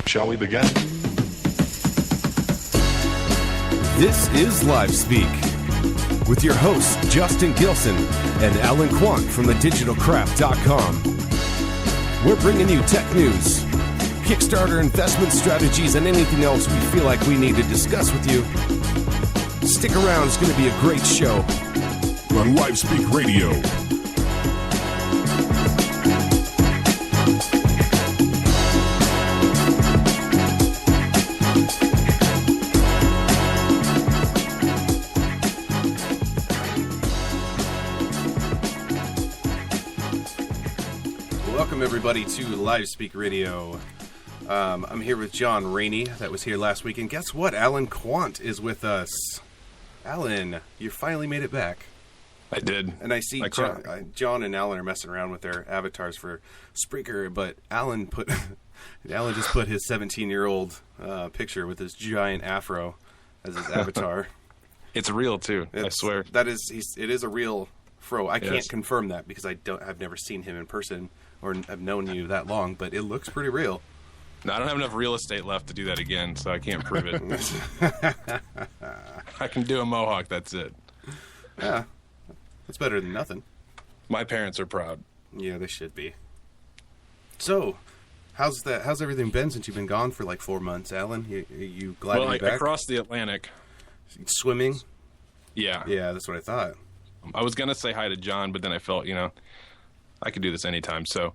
Shall we begin? This is Live Speak with your hosts Justin Gilson and Alan Quant from thedigitalcraft.com. We're bringing you tech news, Kickstarter investment strategies, and anything else we feel like we need to discuss with you. Stick around, it's going to be a great show on Live Speak Radio. Welcome everybody to Live Speak Radio. I'm here with John Rainey, that was here last week, and guess what? Alan Quant is with us. Alan, you finally made it back. I did. And I see John and Alan are messing around with their avatars for Spreaker, but Alan just put his 17-year-old picture with his giant afro as his avatar. It's real too. I swear. It is a real fro. I can't confirm that because I've never seen him in person or have known you that long, but it looks pretty real. No, I don't have enough real estate left to do that again, so I can't prove it. I can do a mohawk, that's it. Yeah, that's better than nothing. My parents are proud. Yeah, they should be. So, how's everything been since you've been gone for like 4 months, Alan? You glad to be back? I crossed the Atlantic. Swimming? Yeah. Yeah, that's what I thought. I was going to say hi to John, but then I felt, I could do this anytime, so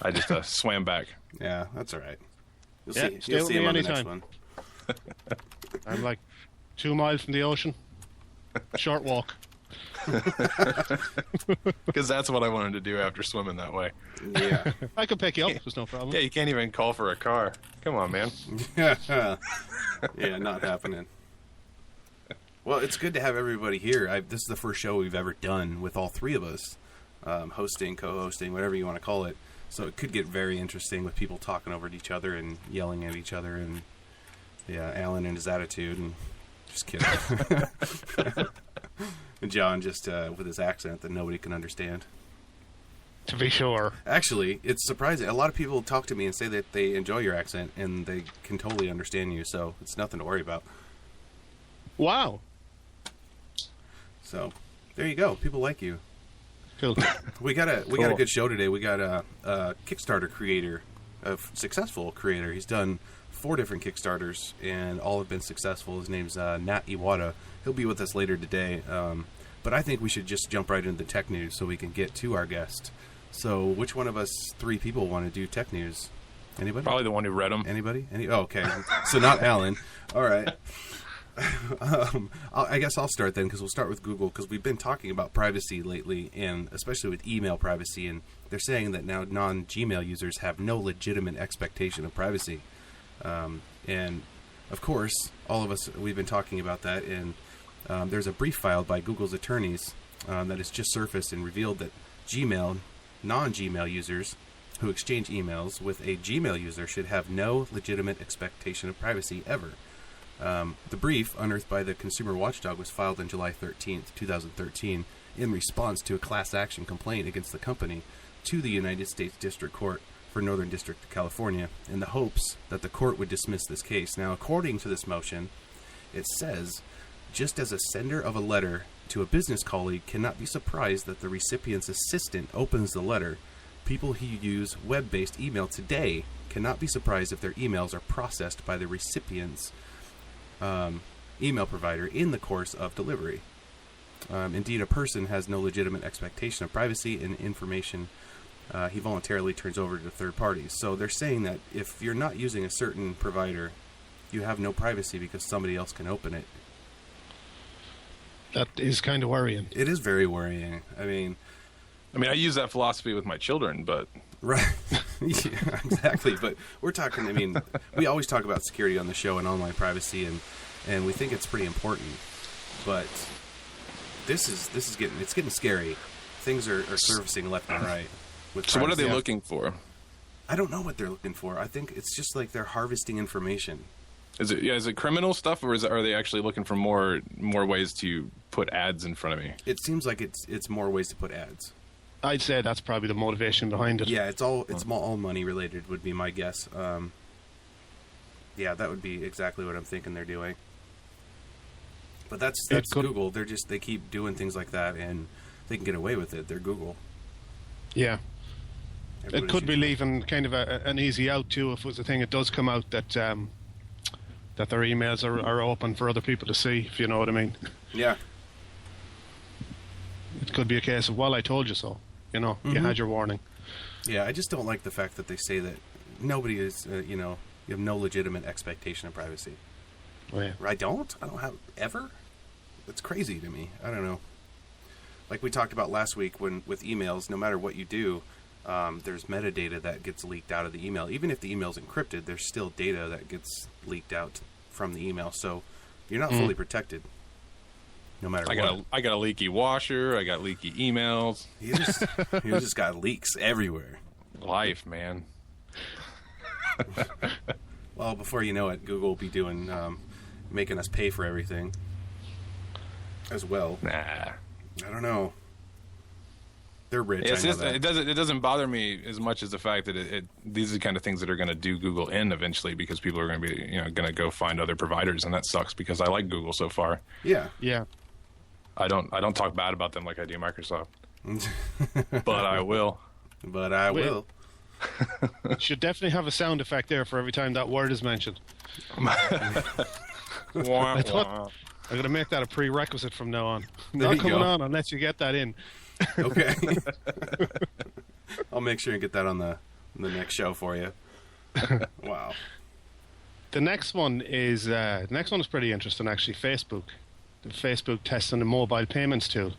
I just swam back. Yeah, that's all right. You'll see with him me on the anytime. next one. I'm like 2 miles from the ocean. Short walk. Because that's what I wanted to do after swimming that way. Yeah. I could pick you up. There's no problem. Yeah, you can't even call for a car. Come on, man. Yeah, not happening. Well, it's good to have everybody here. This is the first show we've ever done with all three of us. Hosting, co-hosting, whatever you want to call it. So it could get very interesting with people talking over at each other and yelling at each other, and Alan and his attitude, and just kidding. And John just with his accent that nobody can understand. To be sure. Actually, it's surprising. A lot of people talk to me and say that they enjoy your accent and they can totally understand you, so it's nothing to worry about. Wow. So there you go. People like you. Cool. We got a good show today. We got a Kickstarter creator, a successful creator. He's done 4 different Kickstarters, and all have been successful. His name's Nati Iwata. He'll be with us later today. But I think we should just jump right into the tech news so we can get to our guest. So, which one of us 3 people want to do tech news? Anybody? Probably the one who read them. Anybody? Oh, okay. So not Alan. All right. I guess I'll start then, because we'll start with Google, because we've been talking about privacy lately, and especially with email privacy, and they're saying that now non-Gmail users have no legitimate expectation of privacy. And, of course, all of us, we've been talking about that, and there's a brief filed by Google's attorneys that has just surfaced and revealed that non-Gmail users who exchange emails with a Gmail user should have no legitimate expectation of privacy ever. The brief, unearthed by the Consumer Watchdog, was filed on July 13th, 2013, in response to a class action complaint against the company to the United States District Court for Northern District of California, in the hopes that the court would dismiss this case. Now, according to this motion, it says, just as a sender of a letter to a business colleague cannot be surprised that the recipient's assistant opens the letter, people who use web-based email today cannot be surprised if their emails are processed by the recipient's email provider in the course of delivery. Indeed, a person has no legitimate expectation of privacy and information he voluntarily turns over to third parties. So they're saying that if you're not using a certain provider, you have no privacy because somebody else can open it. That is kind of worrying. It is very worrying. I mean, I use that philosophy with my children, but... Right. Yeah, exactly. But we're talking, we always talk about security on the show and online privacy, and we think it's pretty important. But this is getting scary. Things are surfacing left and right. So what are they looking for? I don't know what they're looking for. I think it's just like they're harvesting information. Is it criminal stuff, or are they actually looking for more ways to put ads in front of me? It seems like it's more ways to put ads. I'd say that's probably the motivation behind it. Yeah, it's all money related would be my guess. Yeah, that would be exactly what I'm thinking they're doing. But that's could- Google. They keep doing things like that, and they can get away with it. They're Google. Yeah. Everybody It could be should- leaving kind of an easy out too if it was a thing. It does come out that that their emails are open for other people to see, if you know what I mean. Yeah. It could be a case of, well, I told you so. You know, you had your warning. Yeah, I just don't like the fact that they say that nobody is, you have no legitimate expectation of privacy. Oh, yeah. I don't have ever. It's crazy to me. I don't know. Like we talked about last week with emails, no matter what you do, there's metadata that gets leaked out of the email. Even if the email's encrypted, there's still data that gets leaked out from the email. So you're not fully protected, no matter what. I got a leaky washer. I got leaky emails. You just got leaks everywhere. Life, man. Well, before you know it, Google will be doing making us pay for everything as well. Nah. I don't know. They're rich. It's I know just, that. it doesn't bother me as much as the fact that these are the kind of things that are going to do Google in eventually, because people are going to be going to go find other providers, and that sucks because I like Google so far. Yeah. Yeah. I don't talk bad about them like I do Microsoft, but I will. But I Wait. will. Should definitely have a sound effect there for every time that word is mentioned. Wah, thought- wah. I'm going to make that a prerequisite from now on. There Not you coming go. on unless you get that in. Okay. I'll make sure and get that on the next show for you. Wow. The next one is pretty interesting actually. Facebook testing the mobile payments tool.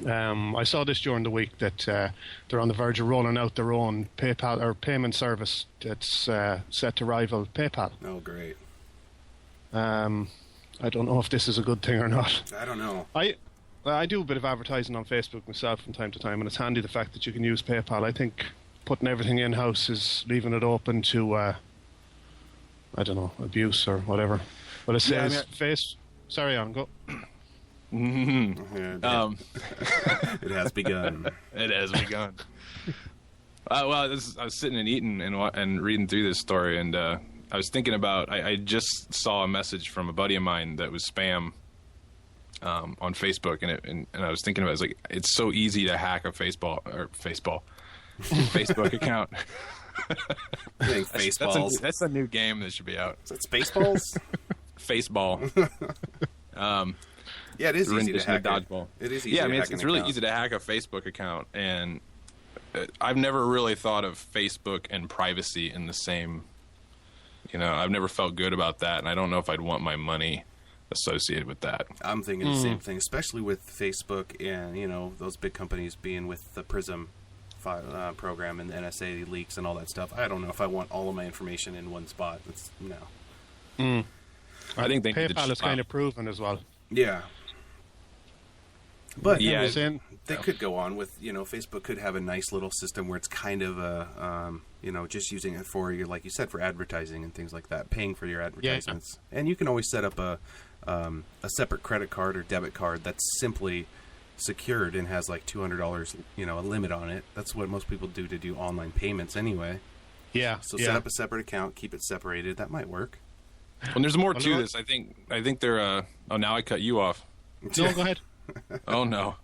I saw this during the week that they're on the verge of rolling out their own PayPal or payment service that's set to rival PayPal. Oh, great. I don't know if this is a good thing or not. I don't know. I do a bit of advertising on Facebook myself from time to time, and it's handy the fact that you can use PayPal. I think putting everything in-house is leaving it open to, I don't know, abuse or whatever. But it says Sorry, on, go. Yeah, it has begun. It has begun. I was sitting and eating and reading through this story, and I was thinking about. I just saw a message from a buddy of mine that was spam on Facebook, and I was thinking about it, like it's so easy to hack a Facebook account. I think Faceballs. That's a new game that should be out. Is that Spaceballs? Faceball. Yeah, it is easy to rendition of hack. dodgeball. It is easy. Yeah, I to mean hack it's an really account. easy to hack a Facebook account, and I've never really thought of Facebook and privacy in the same. I've never felt good about that, and I don't know if I'd want my money associated with that. I'm thinking the same thing, especially with Facebook and those big companies being with the PRISM program and the NSA leaks and all that stuff. I don't know if I want all of my information in one spot. No. I think they need to PayPal is kind of proven as well. Yeah. But Yeah, they could go on with, Facebook could have a nice little system where it's kind of a, just using it for your, like you said, for advertising and things like that, paying for your advertisements. Yeah. And you can always set up a separate credit card or debit card that's simply secured and has like $200, a limit on it. That's what most people do to do online payments anyway. Yeah. So set up a separate account, keep it separated. That might work. And there's more to this. I think they're. Oh, now I cut you off. No, go ahead. Oh no.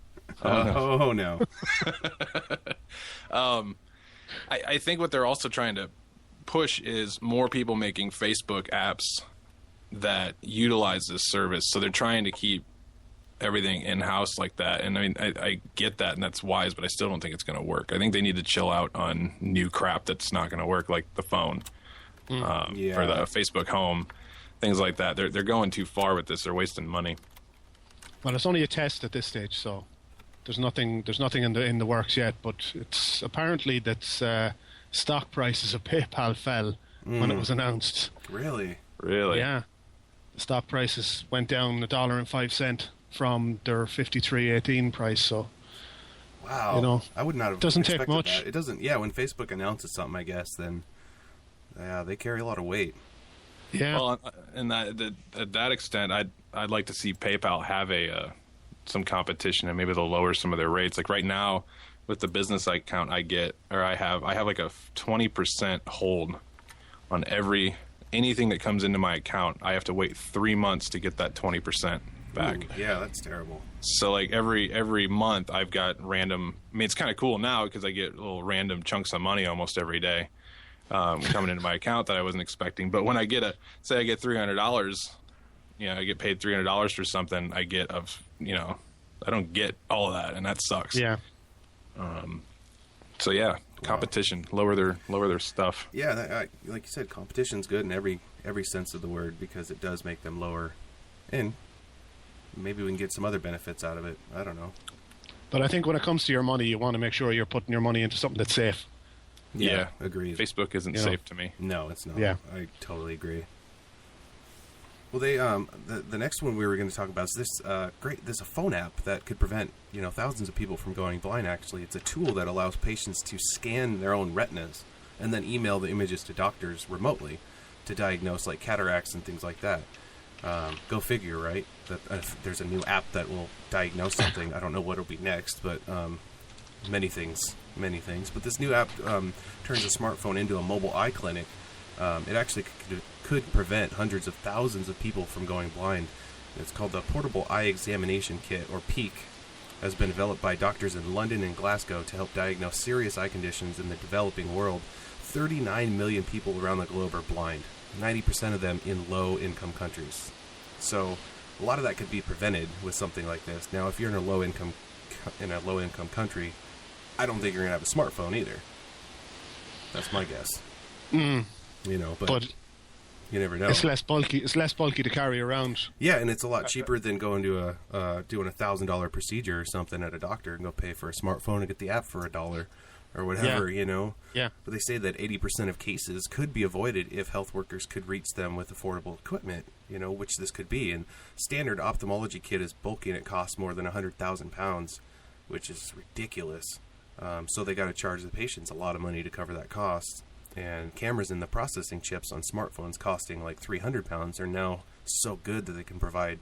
Oh no. I think what they're also trying to push is more people making Facebook apps that utilize this service. So they're trying to keep everything in-house like that. And I mean, I get that, and that's wise, but I still don't think it's going to work. I think they need to chill out on new crap that's not going to work, like the phone or the Facebook Home, things like that. They're going too far with this. They're wasting money. Well, it's only a test at this stage, so there's nothing in the works yet. But it's apparently that stock prices of PayPal fell when it was announced. Really? Really? Yeah, the stock prices went down $1.05 from their 53.18 price. So wow, I would not have. Doesn't take expected much. That. It doesn't. Yeah, when Facebook announces something, I guess then, they carry a lot of weight. Yeah. Well, and at that extent, I'd like to see PayPal have some competition, and maybe they'll lower some of their rates. Like right now, with the business account I have like a 20% hold on every anything that comes into my account, I have to wait 3 months to get that 20% back. Ooh, yeah, that's terrible. So like every month I've got random, I mean, it's kind of cool now because I get little random chunks of money almost every day coming into my account that I wasn't expecting. But when I get say I get $300, I get paid $300 for something, I don't get all of that, and that sucks. Yeah. So yeah, competition, lower their stuff. Yeah, like you said, competition's good in every sense of the word because it does make them lower, and maybe we can get some other benefits out of it. I don't know. But I think when it comes to your money, you want to make sure you're putting your money into something that's safe. Yeah, agreed. Facebook isn't safe to me. No, it's not. Yeah, I totally agree. Well, they the next one we were going to talk about is this there's a phone app that could prevent thousands of people from going blind. Actually, it's a tool that allows patients to scan their own retinas and then email the images to doctors remotely to diagnose like cataracts and things like that. Go figure, right? That there's a new app that will diagnose something. I don't know what will be next, but many things. But this new app turns a smartphone into a mobile eye clinic. It actually could prevent hundreds of thousands of people from going blind. It's called the Portable Eye Examination Kit, or PEEK. Has been developed by doctors in London and Glasgow to help diagnose serious eye conditions in the developing world. 39 million people around the globe are blind, 90% of them in low-income countries. So a lot of that could be prevented with something like this. Now, if you're in a low-income country, I don't think you're going to have a smartphone either. That's my guess. But you never know. It's less bulky. It's less bulky to carry around. Yeah, and it's a lot cheaper than going to doing $1,000 procedure or something at a doctor and go pay for a smartphone and get the app for $1 or whatever. Yeah. But they say that 80% of cases could be avoided if health workers could reach them with affordable equipment. Which this could be. And standard ophthalmology kit is bulky and it costs more than 100,000 pounds, which is ridiculous. So they got to charge the patients a lot of money to cover that cost. And cameras in the processing chips on smartphones costing like 300 pounds are now so good that they can provide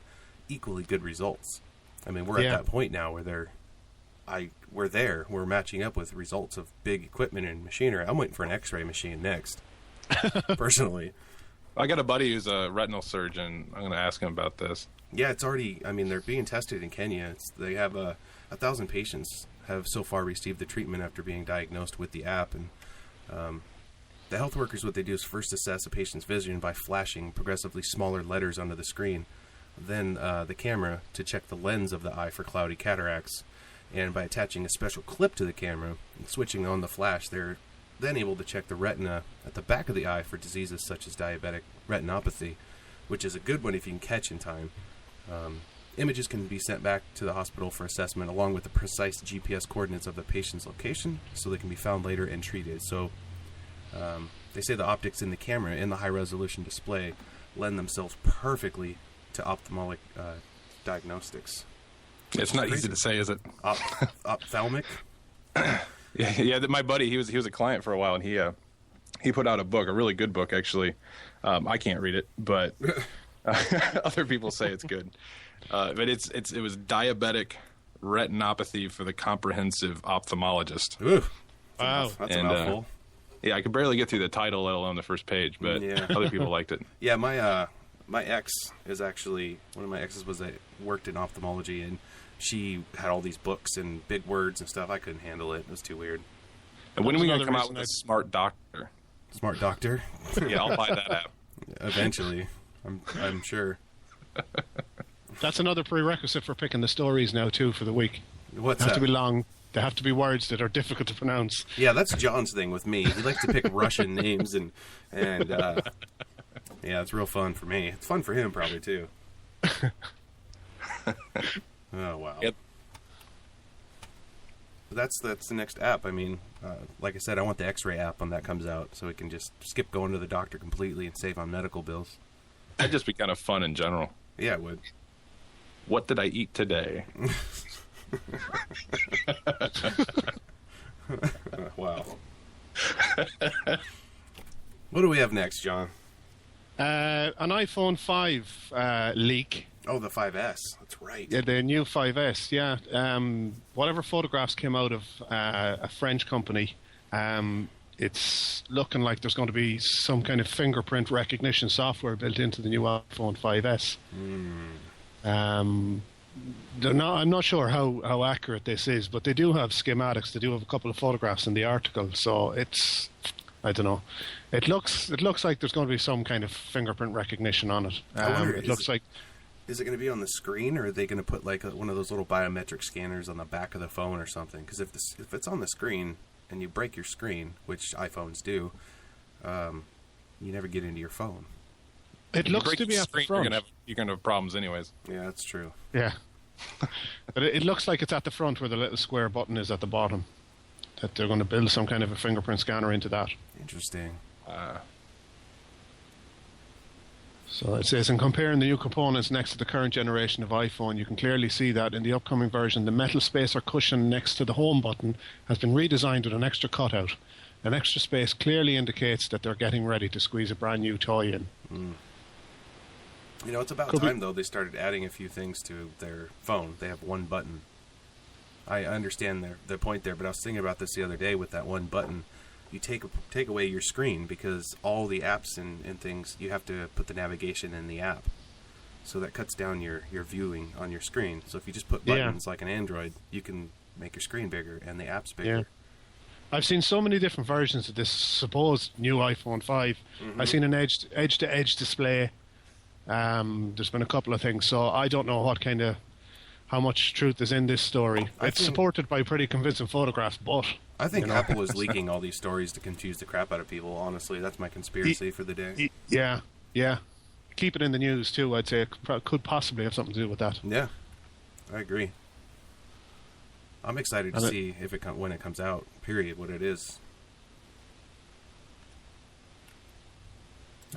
equally good results. I mean, we're at that point now where we're matching up with results of big equipment and machinery. I'm waiting for an X-ray machine next, personally. I got a buddy who's a retinal surgeon. I'm going to ask him about this. Yeah, it's already, they're being tested in Kenya. They have 1,000 patients have so far received the treatment after being diagnosed with the app. And the health workers, what they do is first assess a patient's vision by flashing progressively smaller letters onto the screen, then the camera to check the lens of the eye for cloudy cataracts, and by attaching a special clip to the camera and switching on the flash, they're then able to check the retina at the back of the eye for diseases such as diabetic retinopathy, which is a good one if you can catch in time. Images can be sent back to the hospital for assessment along with the precise GPS coordinates of the patient's location so they can be found later and treated. So they say the optics in the camera and the high-resolution display lend themselves perfectly to ophthalmic diagnostics. It's not easy to say, is it? Ophthalmic? Yeah. My buddy, he was a client for a while, and he put out a book, a really good book, actually. I can't read it, but other people say it's good. But it was diabetic retinopathy for the comprehensive ophthalmologist. Ooh, wow, that's a mouthful. Yeah, I could barely get through the title, let alone the first page, but other people liked it. Yeah, my ex is actually, one of my exes worked in ophthalmology, and she had all these books and big words and stuff. I couldn't handle it. It was too weird. And when are we going to come out with a smart doctor? Smart doctor? Yeah, I'll buy that app. Eventually, I'm sure. That's another prerequisite for picking the stories now, too, for the week. What's that? They have that? to be long. They have to be words that are difficult to pronounce. Yeah, that's John's thing with me. He likes to pick Russian names, and yeah, it's real fun for me. It's fun for him probably too. Oh wow. Yep. That's the next app. I mean, like I said, I want the X-ray app when that comes out, so we can just skip going to the doctor completely and save on medical bills. That'd just be kind of fun in general. Yeah, it would. What did I eat today? Wow. What do we have next, John? An iPhone 5 leak. Oh, the 5S. That's right. Yeah, the new 5S, yeah. Whatever photographs came out of a French company, it's looking like there's going to be some kind of fingerprint recognition software built into the new iPhone 5S. I'm not sure how accurate this is, but they do have schematics. They do have a couple of photographs in the article, so I don't know. It looks like there's going to be some kind of fingerprint recognition on it. Is it going to be on the screen, or are they going to put like one of those little biometric scanners on the back of the phone or something? Because if it's on the screen and you break your screen, which iPhones do, you never get into your phone. It looks to be at the front. You're going to have problems anyways. Yeah, that's true. Yeah. But it looks like it's at the front where the little square button is at the bottom. That they're going to build some kind of a fingerprint scanner into that. Interesting. So it says, in comparing the new components next to the current generation of iPhone, you can clearly see that in the upcoming version, the metal spacer cushion next to the home button has been redesigned with an extra cutout. An extra space clearly indicates that they're getting ready to squeeze a brand new toy in. You know, it's about time, though, they started adding a few things to their phone. They have one button. I understand their point there, but I was thinking about this the other day with that one button. You take away your screen because all the apps and things, you have to put the navigation in the app. So that cuts down your viewing on your screen. So if you just put buttons like an Android, you can make your screen bigger and the app's bigger. Yeah. I've seen so many different versions of this supposed new iPhone 5. I've seen an edge-to-edge display. There's been a couple of things, so I don't know how much truth is in this story. It's supported by pretty convincing photographs, but I think Apple is leaking all these stories to confuse the crap out of people. Honestly, that's my conspiracy for the day. Yeah. Keep it in the news too. I'd say it could possibly have something to do with that. Yeah, I agree. I'm excited to see when it comes out. Period. What it is.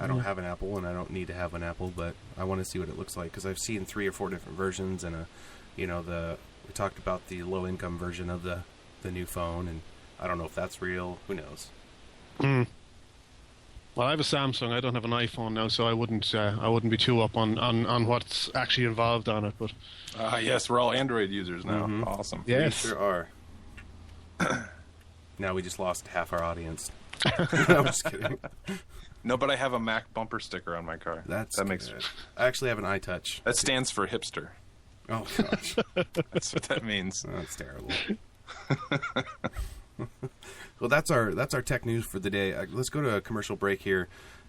I don't have an Apple, and I don't need to have an Apple, but I want to see what it looks like because I've seen 3 or 4 different versions, and we talked about the low-income version of the new phone, and I don't know if that's real. Who knows? Well, I have a Samsung. I don't have an iPhone now, so I wouldn't be too up on what's actually involved on it. But yes, we're all Android users now. Awesome. Yes, we sure are. Now we just lost half our audience. I'm just kidding. No, but I have a Mac bumper sticker on my car. That makes good. I actually have an iTouch. That stands for hipster. Oh gosh, that's what that means. That's terrible. Well, that's our tech news for the day. Let's go to a commercial break here,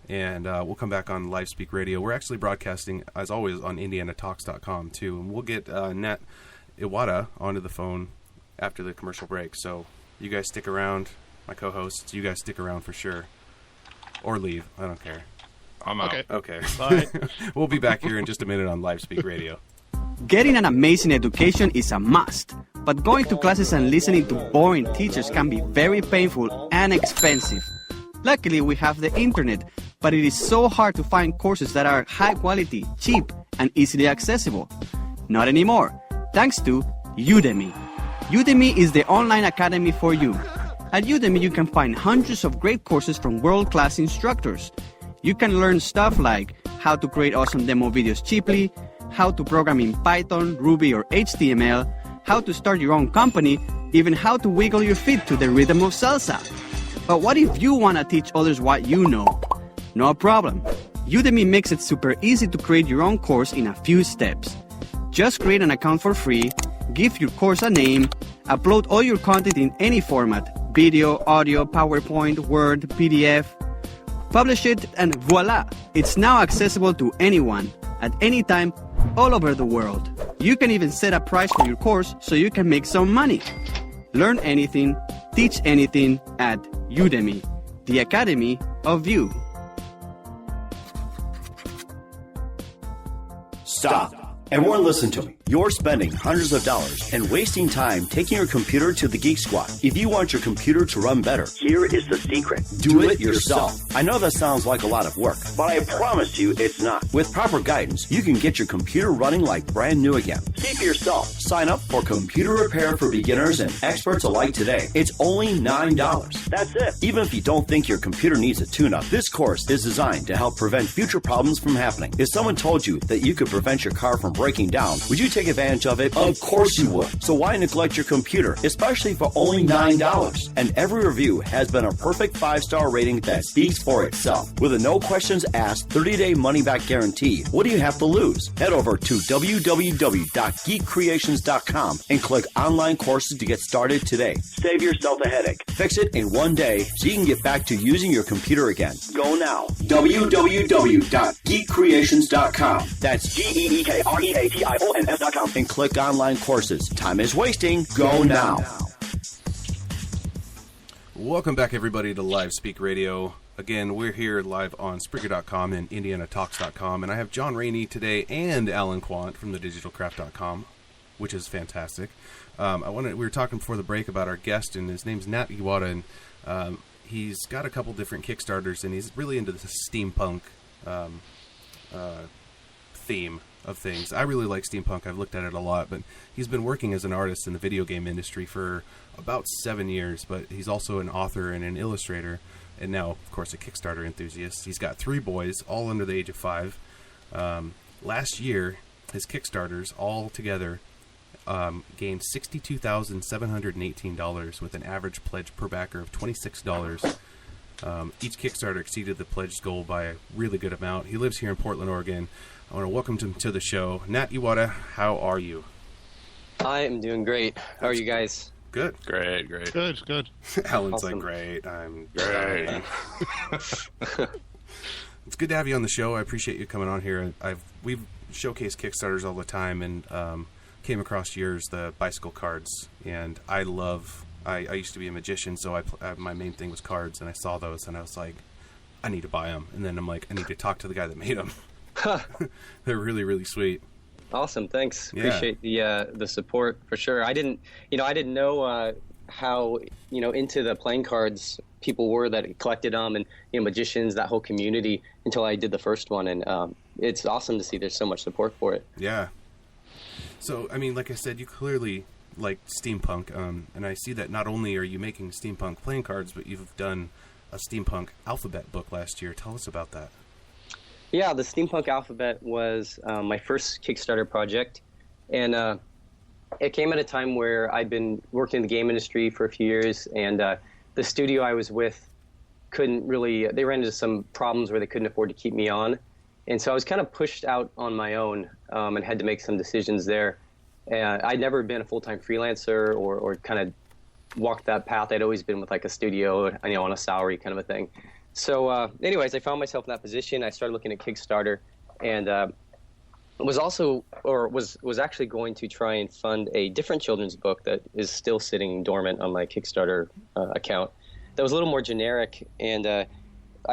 and we'll come back on Live Speak Radio. We're actually broadcasting, as always, on IndianaTalks.com too, and we'll get Nat Iwata onto the phone after the commercial break. So you guys stick around, my co-hosts. You guys stick around for sure. Or leave. I don't care. I'm out. Okay. Bye. We'll be back here in just a minute on Live Speak Radio. Getting an amazing education is a must, but going to classes and listening to boring teachers can be very painful and expensive. Luckily, we have the internet, but it is so hard to find courses that are high quality, cheap, and easily accessible. Not anymore, thanks to Udemy. Udemy is the online academy for you. At Udemy, you can find hundreds of great courses from world-class instructors. You can learn stuff like how to create awesome demo videos cheaply, how to program in Python, Ruby, or HTML, how to start your own company, even how to wiggle your feet to the rhythm of salsa. But what if you want to teach others what you know? No problem. Udemy makes it super easy to create your own course in a few steps. Just create an account for free, give your course a name, upload all your content in any format, video, audio, PowerPoint, Word, PDF, publish it, and voila! It's now accessible to anyone, at any time, all over the world. You can even set a price for your course so you can make some money. Learn anything, teach anything at Udemy, the Academy of You. Stop. Everyone listen to me. You're spending hundreds of dollars and wasting time taking your computer to the Geek Squad. If you want your computer to run better, here is the secret. Do it yourself. I know that sounds like a lot of work, but I promise you it's not. With proper guidance, you can get your computer running like brand new again. See for yourself. Sign up for Computer Repair for Beginners and Experts alike today. It's only $9. That's it. Even if you don't think your computer needs a tune-up, this course is designed to help prevent future problems from happening. If someone told you that you could prevent your car from breaking down, would you take advantage of it? Of course you would. So why neglect your computer, especially for only $9? And every review has been a perfect 5-star rating that speaks for itself. With a no questions asked 30-day money-back guarantee, what do you have to lose? Head over to www.geekcreations.com and click online courses to get started today. Save yourself a headache. Fix it in one day so you can get back to using your computer again. Go now. www.geekcreations.com. That's GEEKREATIONS.com. And click online courses. Time is wasting. Go now. Welcome back, everybody, to Live Speak Radio. Again, we're here live on Spreaker.com and IndianaTalks.com, and I have John Rainey today and Alan Quant from thedigitalcraft.com, which is fantastic. We were talking before the break about our guest, and his name's Nat Iwata, and he's got a couple different Kickstarters, and he's really into the steampunk theme of things. I really like steampunk. I've looked at it a lot, but he's been working as an artist in the video game industry for about 7 years, but he's also an author and an illustrator, and now, of course, a Kickstarter enthusiast. He's got 3 boys, all under the age of 5. Last year, his Kickstarters all together gained $62,718 with an average pledge per backer of $26. Each Kickstarter exceeded the pledge goal by a really good amount. He lives here in Portland, Oregon. I want to welcome him to the show. Nat Iwata, how are you? I am doing great. How are you guys? Good. Great. Good. Alan's Awesome. like, great. I'm Great. It's good to have you on the show. I appreciate you coming on here. We've showcased Kickstarters all the time, and came across yours, the bicycle cards, and I used to be a magician, so my main thing was cards, and I saw those, and I was like, I need to buy them. And then I'm like, I need to talk to the guy that made them. They're really, really sweet. Awesome, thanks. Yeah. Appreciate the support for sure. I didn't know how into the playing cards people were that collected them, and magicians, that whole community, until I did the first one, and it's awesome to see there's so much support for it. Yeah. So, I mean, like I said, you clearly like steampunk, and I see that not only are you making steampunk playing cards, but you've done a steampunk alphabet book last year. Tell us about that. Yeah, the Steampunk Alphabet was my first Kickstarter project, and it came at a time where I'd been working in the game industry for a few years, and the studio I was with they ran into some problems where they couldn't afford to keep me on, and so I was kind of pushed out on my own and had to make some decisions there. I'd never been a full-time freelancer or kind of walked that path. I'd always been with like a studio, on a salary kind of a thing. So anyways, I found myself in that position. I started looking at Kickstarter, and was actually going to try and fund a different children's book that is still sitting dormant on my Kickstarter account that was a little more generic. And I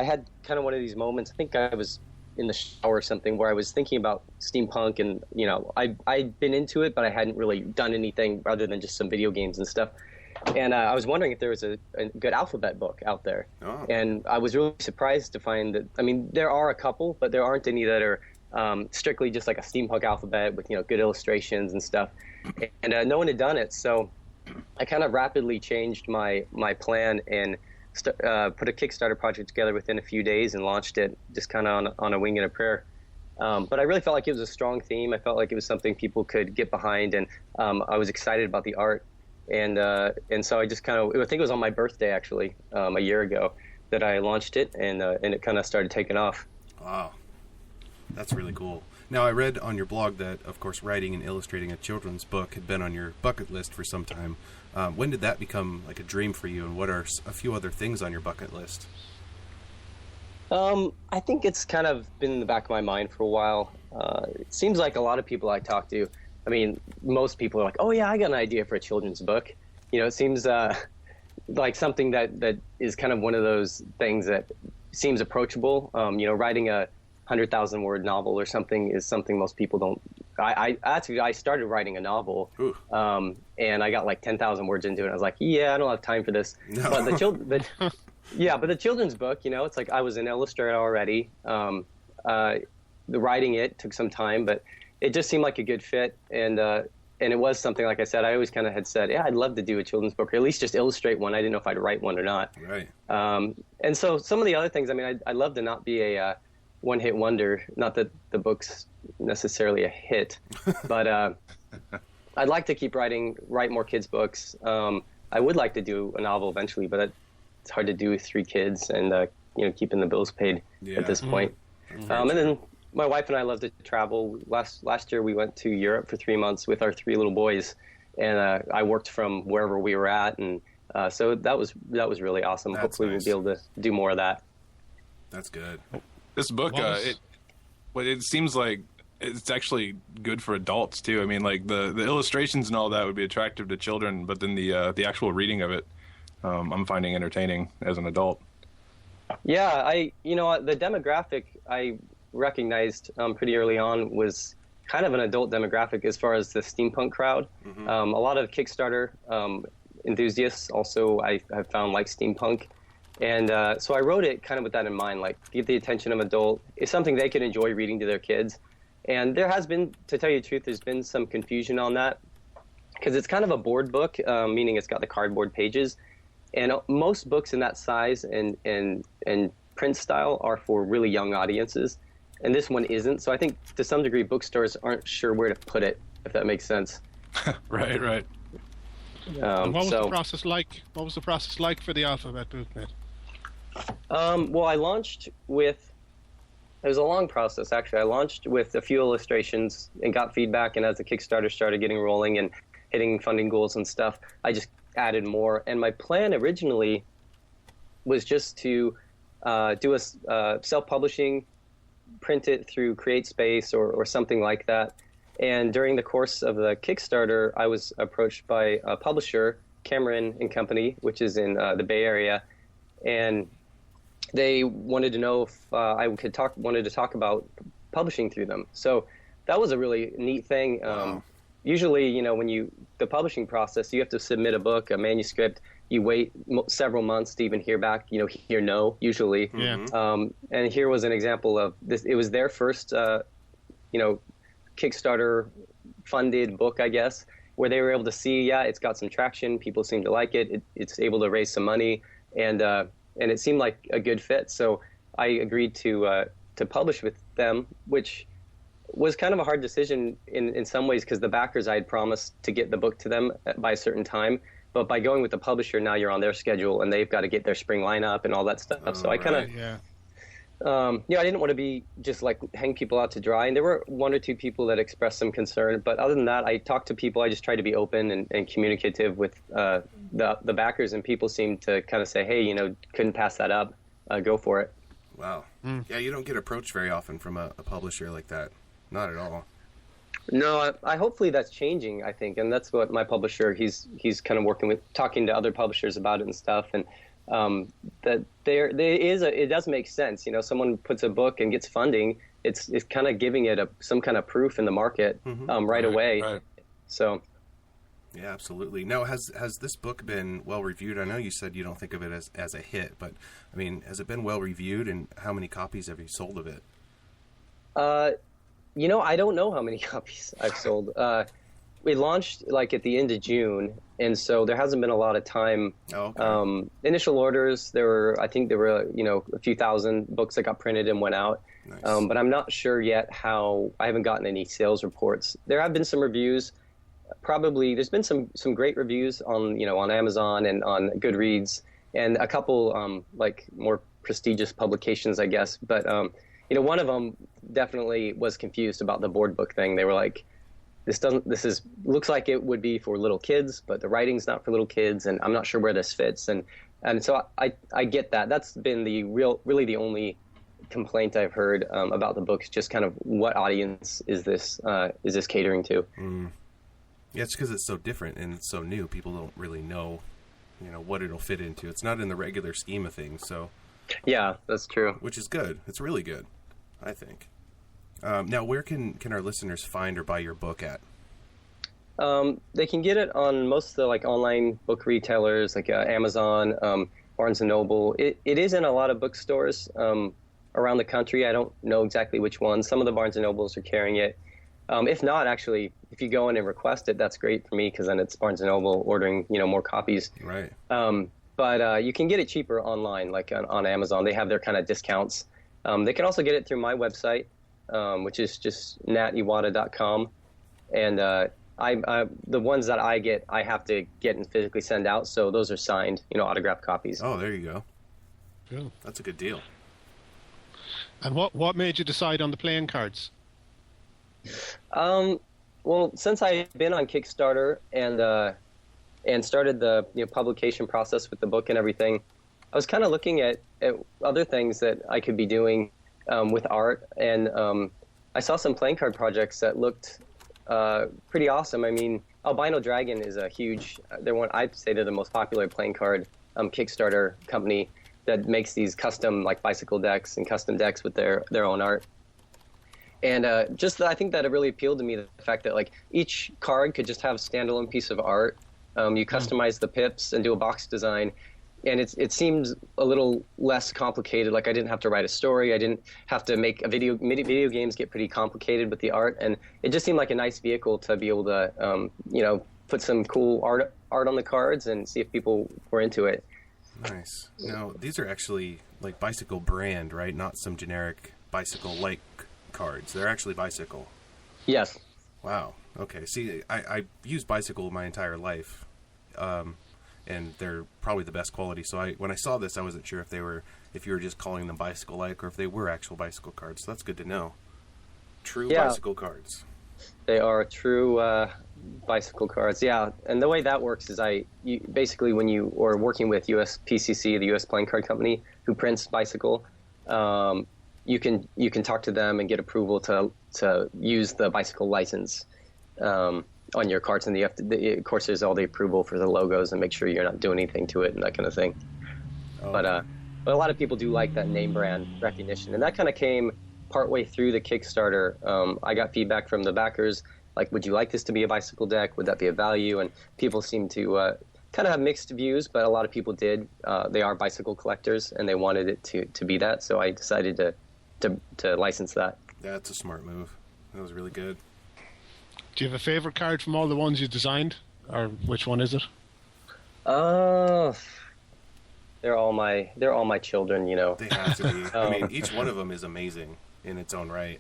had kind of one of these moments. I think I was in the shower or something where I was thinking about steampunk, and I'd been into it, but I hadn't really done anything other than just some video games and stuff. And I was wondering if there was a good alphabet book out there. Oh. And I was really surprised to find that, there are a couple, but there aren't any that are strictly just like a steampunk alphabet with, good illustrations and stuff. And no one had done it. So I kind of rapidly changed my plan and put a Kickstarter project together within a few days and launched it just kind of on a wing and a prayer. But I really felt like it was a strong theme. I felt like it was something people could get behind, and I was excited about the art. And so I just I think it was on my birthday, actually, a year ago, that I launched it, and it kind of started taking off. Wow. That's really cool. Now, I read on your blog that, of course, writing and illustrating a children's book had been on your bucket list for some time. When did that become like a dream for you, and what are a few other things on your bucket list? I think it's kind of been in the back of my mind for a while. It seems like a lot of people I talk to, most people are like, oh, yeah, I got an idea for a children's book. It seems like something that is kind of one of those things that seems approachable. Writing a 100,000-word novel or something is something most people don't. I started writing a novel, and I got like 10,000 words into it. And I was like, yeah, I don't have time for this. No. But the children's book, it's like I was an illustrator already. The writing it took some time, but it just seemed like a good fit, and it was something, like I said, I always kind of had said, yeah, I'd love to do a children's book, or at least just illustrate one. I didn't know if I'd write one or not. Right. And so some of the other things, I'd love to not be a one-hit wonder. Not that the book's necessarily a hit, but I'd like to write more kids' books. I would like to do a novel eventually, but it's hard to do with 3 kids and keeping the bills paid at this point. And then my wife and I love to travel. Last year we went to Europe for 3 months with our 3 little boys, and I worked from wherever we were at, and so that was really awesome. That's Hopefully nice. we'll be able to do more of that. That's good. This book, it seems like it's actually good for adults too. I mean, like the illustrations and all that would be attractive to children, but then the actual reading of it, I'm finding entertaining as an adult. Yeah, the demographic I recognized pretty early on was kind of an adult demographic as far as the steampunk crowd. A lot of Kickstarter enthusiasts also I've found like steampunk. And so I wrote it kind of with that in mind, like get the attention of adult. It's something they can enjoy reading to their kids. And there has been, to tell you the truth, there's been some confusion on that because it's kind of a board book, meaning it's got the cardboard pages. And most books in that size and print style are for really young audiences. And this one isn't. So I think to some degree bookstores aren't sure where to put it, if that makes sense. Right. What was the process like? What was the process like for the alphabet book, Nate? Well, I launched with... It was a long process, actually. I launched with a few illustrations and got feedback, and as the Kickstarter started getting rolling and hitting funding goals and stuff, I just added more. And my plan originally was just to do a self-publishing, print it through CreateSpace or something like that. And during the course of the Kickstarter, I was approached by a publisher, Cameron and Company, which is in the Bay Area, and they wanted to know if wanted to talk about publishing through them. So that was a really neat thing. Usually, when the publishing process, you have to submit a book, a manuscript. You wait several months to even hear back. Hear no usually. Yeah. And here was an example of this. It was their first, Kickstarter funded book, I guess, where they were able to see, it's got some traction. People seem to like it. It's able to raise some money, and it seemed like a good fit. So I agreed to publish with them, which was kind of a hard decision in some ways because the backers I had promised to get the book to them by a certain time. But by going with the publisher, now you're on their schedule, and they've got to get their spring lineup and all that stuff. So I kind of, I didn't want to be just like hang people out to dry. And there were 1 or 2 people that expressed some concern. But other than that, I talked to people. I just tried to be open and communicative with the backers, and people seemed to kind of say, hey, couldn't pass that up. Go for it. Wow. Yeah, you don't get approached very often from a publisher like that. Not at all. No, I hopefully that's changing, I think, and that's what my publisher, he's kind of working with, talking to other publishers about it and stuff, and that it does make sense. Someone puts a book and gets funding, it's kind of giving it some kind of proof in the market right away. Right. So. Yeah, absolutely. Now, has this book been well reviewed? I know you said you don't think of it as a hit, but I mean, has it been well reviewed, and how many copies have you sold of it? I don't know how many copies I've sold. We launched at the end of June, and so there hasn't been a lot of time. Oh, okay. Initial orders, I think there were a few thousand books that got printed and went out. Nice. But I'm not sure yet I haven't gotten any sales reports. There have been some reviews. Probably there's been some great reviews on Amazon and on Goodreads, and a couple more prestigious publications, I guess. But one of them definitely was confused about the board book thing. They were like, looks like it would be for little kids, but the writing's not for little kids, and I'm not sure where this fits. And so I get that. That's been really the only complaint I've heard about the book, is just kind of what audience is this catering to. Yeah, it's because it's so different and it's so new. People don't really know, what it'll fit into. It's not in the regular scheme of things, so. Yeah, that's true. Which is good. It's really good, I think. Now, where can our listeners find or buy your book at? They can get it on most of the online book retailers, like Amazon, Barnes & Noble. It is in a lot of bookstores around the country. I don't know exactly which ones. Some of the Barnes & Nobles are carrying it. If not, actually, if you go in and request it, that's great for me, because then it's Barnes & Noble ordering more copies. Right. But you can get it cheaper online, like on Amazon. They have their kind of discounts. They can also get it through my website, which is just natiwata.com. And the ones that I get, I have to get and physically send out, so those are signed, autographed copies. Oh, there you go. Cool. That's a good deal. And what made you decide on the playing cards? Well, since I've been on Kickstarter and started the publication process with the book and everything, I was kind of looking at other things that I could be doing with art, and I saw some playing card projects that looked pretty awesome. I mean, Albino Dragon is a huge, I'd say they're the most popular playing card Kickstarter company that makes these custom bicycle decks and custom decks with their own art. And I think that it really appealed to me, the fact that each card could just have a standalone piece of art. You customize the pips and do a box design, and it seems a little less complicated. I didn't have to write a story. I didn't have to make a video. Video games get pretty complicated with the art, and it just seemed like a nice vehicle to be able to, put some cool art on the cards and see if people were into it. Nice. Now, these are actually bicycle brand, right? Not some generic bicycle-like cards. They're actually bicycle. Yes. Wow. Okay. See, I used bicycle my entire life, and they're probably the best quality. So when I saw this, I wasn't sure if you were just calling them bicycle-like or if they were actual bicycle cards. So that's good to know. True bicycle cards. They are true bicycle cards. Yeah, and the way that works is basically when you are working with USPCC, the U.S. Playing Card Company, who prints bicycle. You can talk to them and get approval to use the bicycle license on your cards, and of course there's all the approval for the logos and make sure you're not doing anything to it and that kind of thing. Oh. But a lot of people do like that name brand recognition, and that kind of came partway through the Kickstarter. I got feedback from the backers, would you like this to be a bicycle deck? Would that be a value? And people seem to kind of have mixed views, but a lot of people did. They are bicycle collectors, and they wanted it to be that, so I decided to license that. That's a smart move. That was really good. Do you have a favorite card from all the ones you designed, or which one is it? They're all my children, They have to be. I mean, each one of them is amazing in its own right.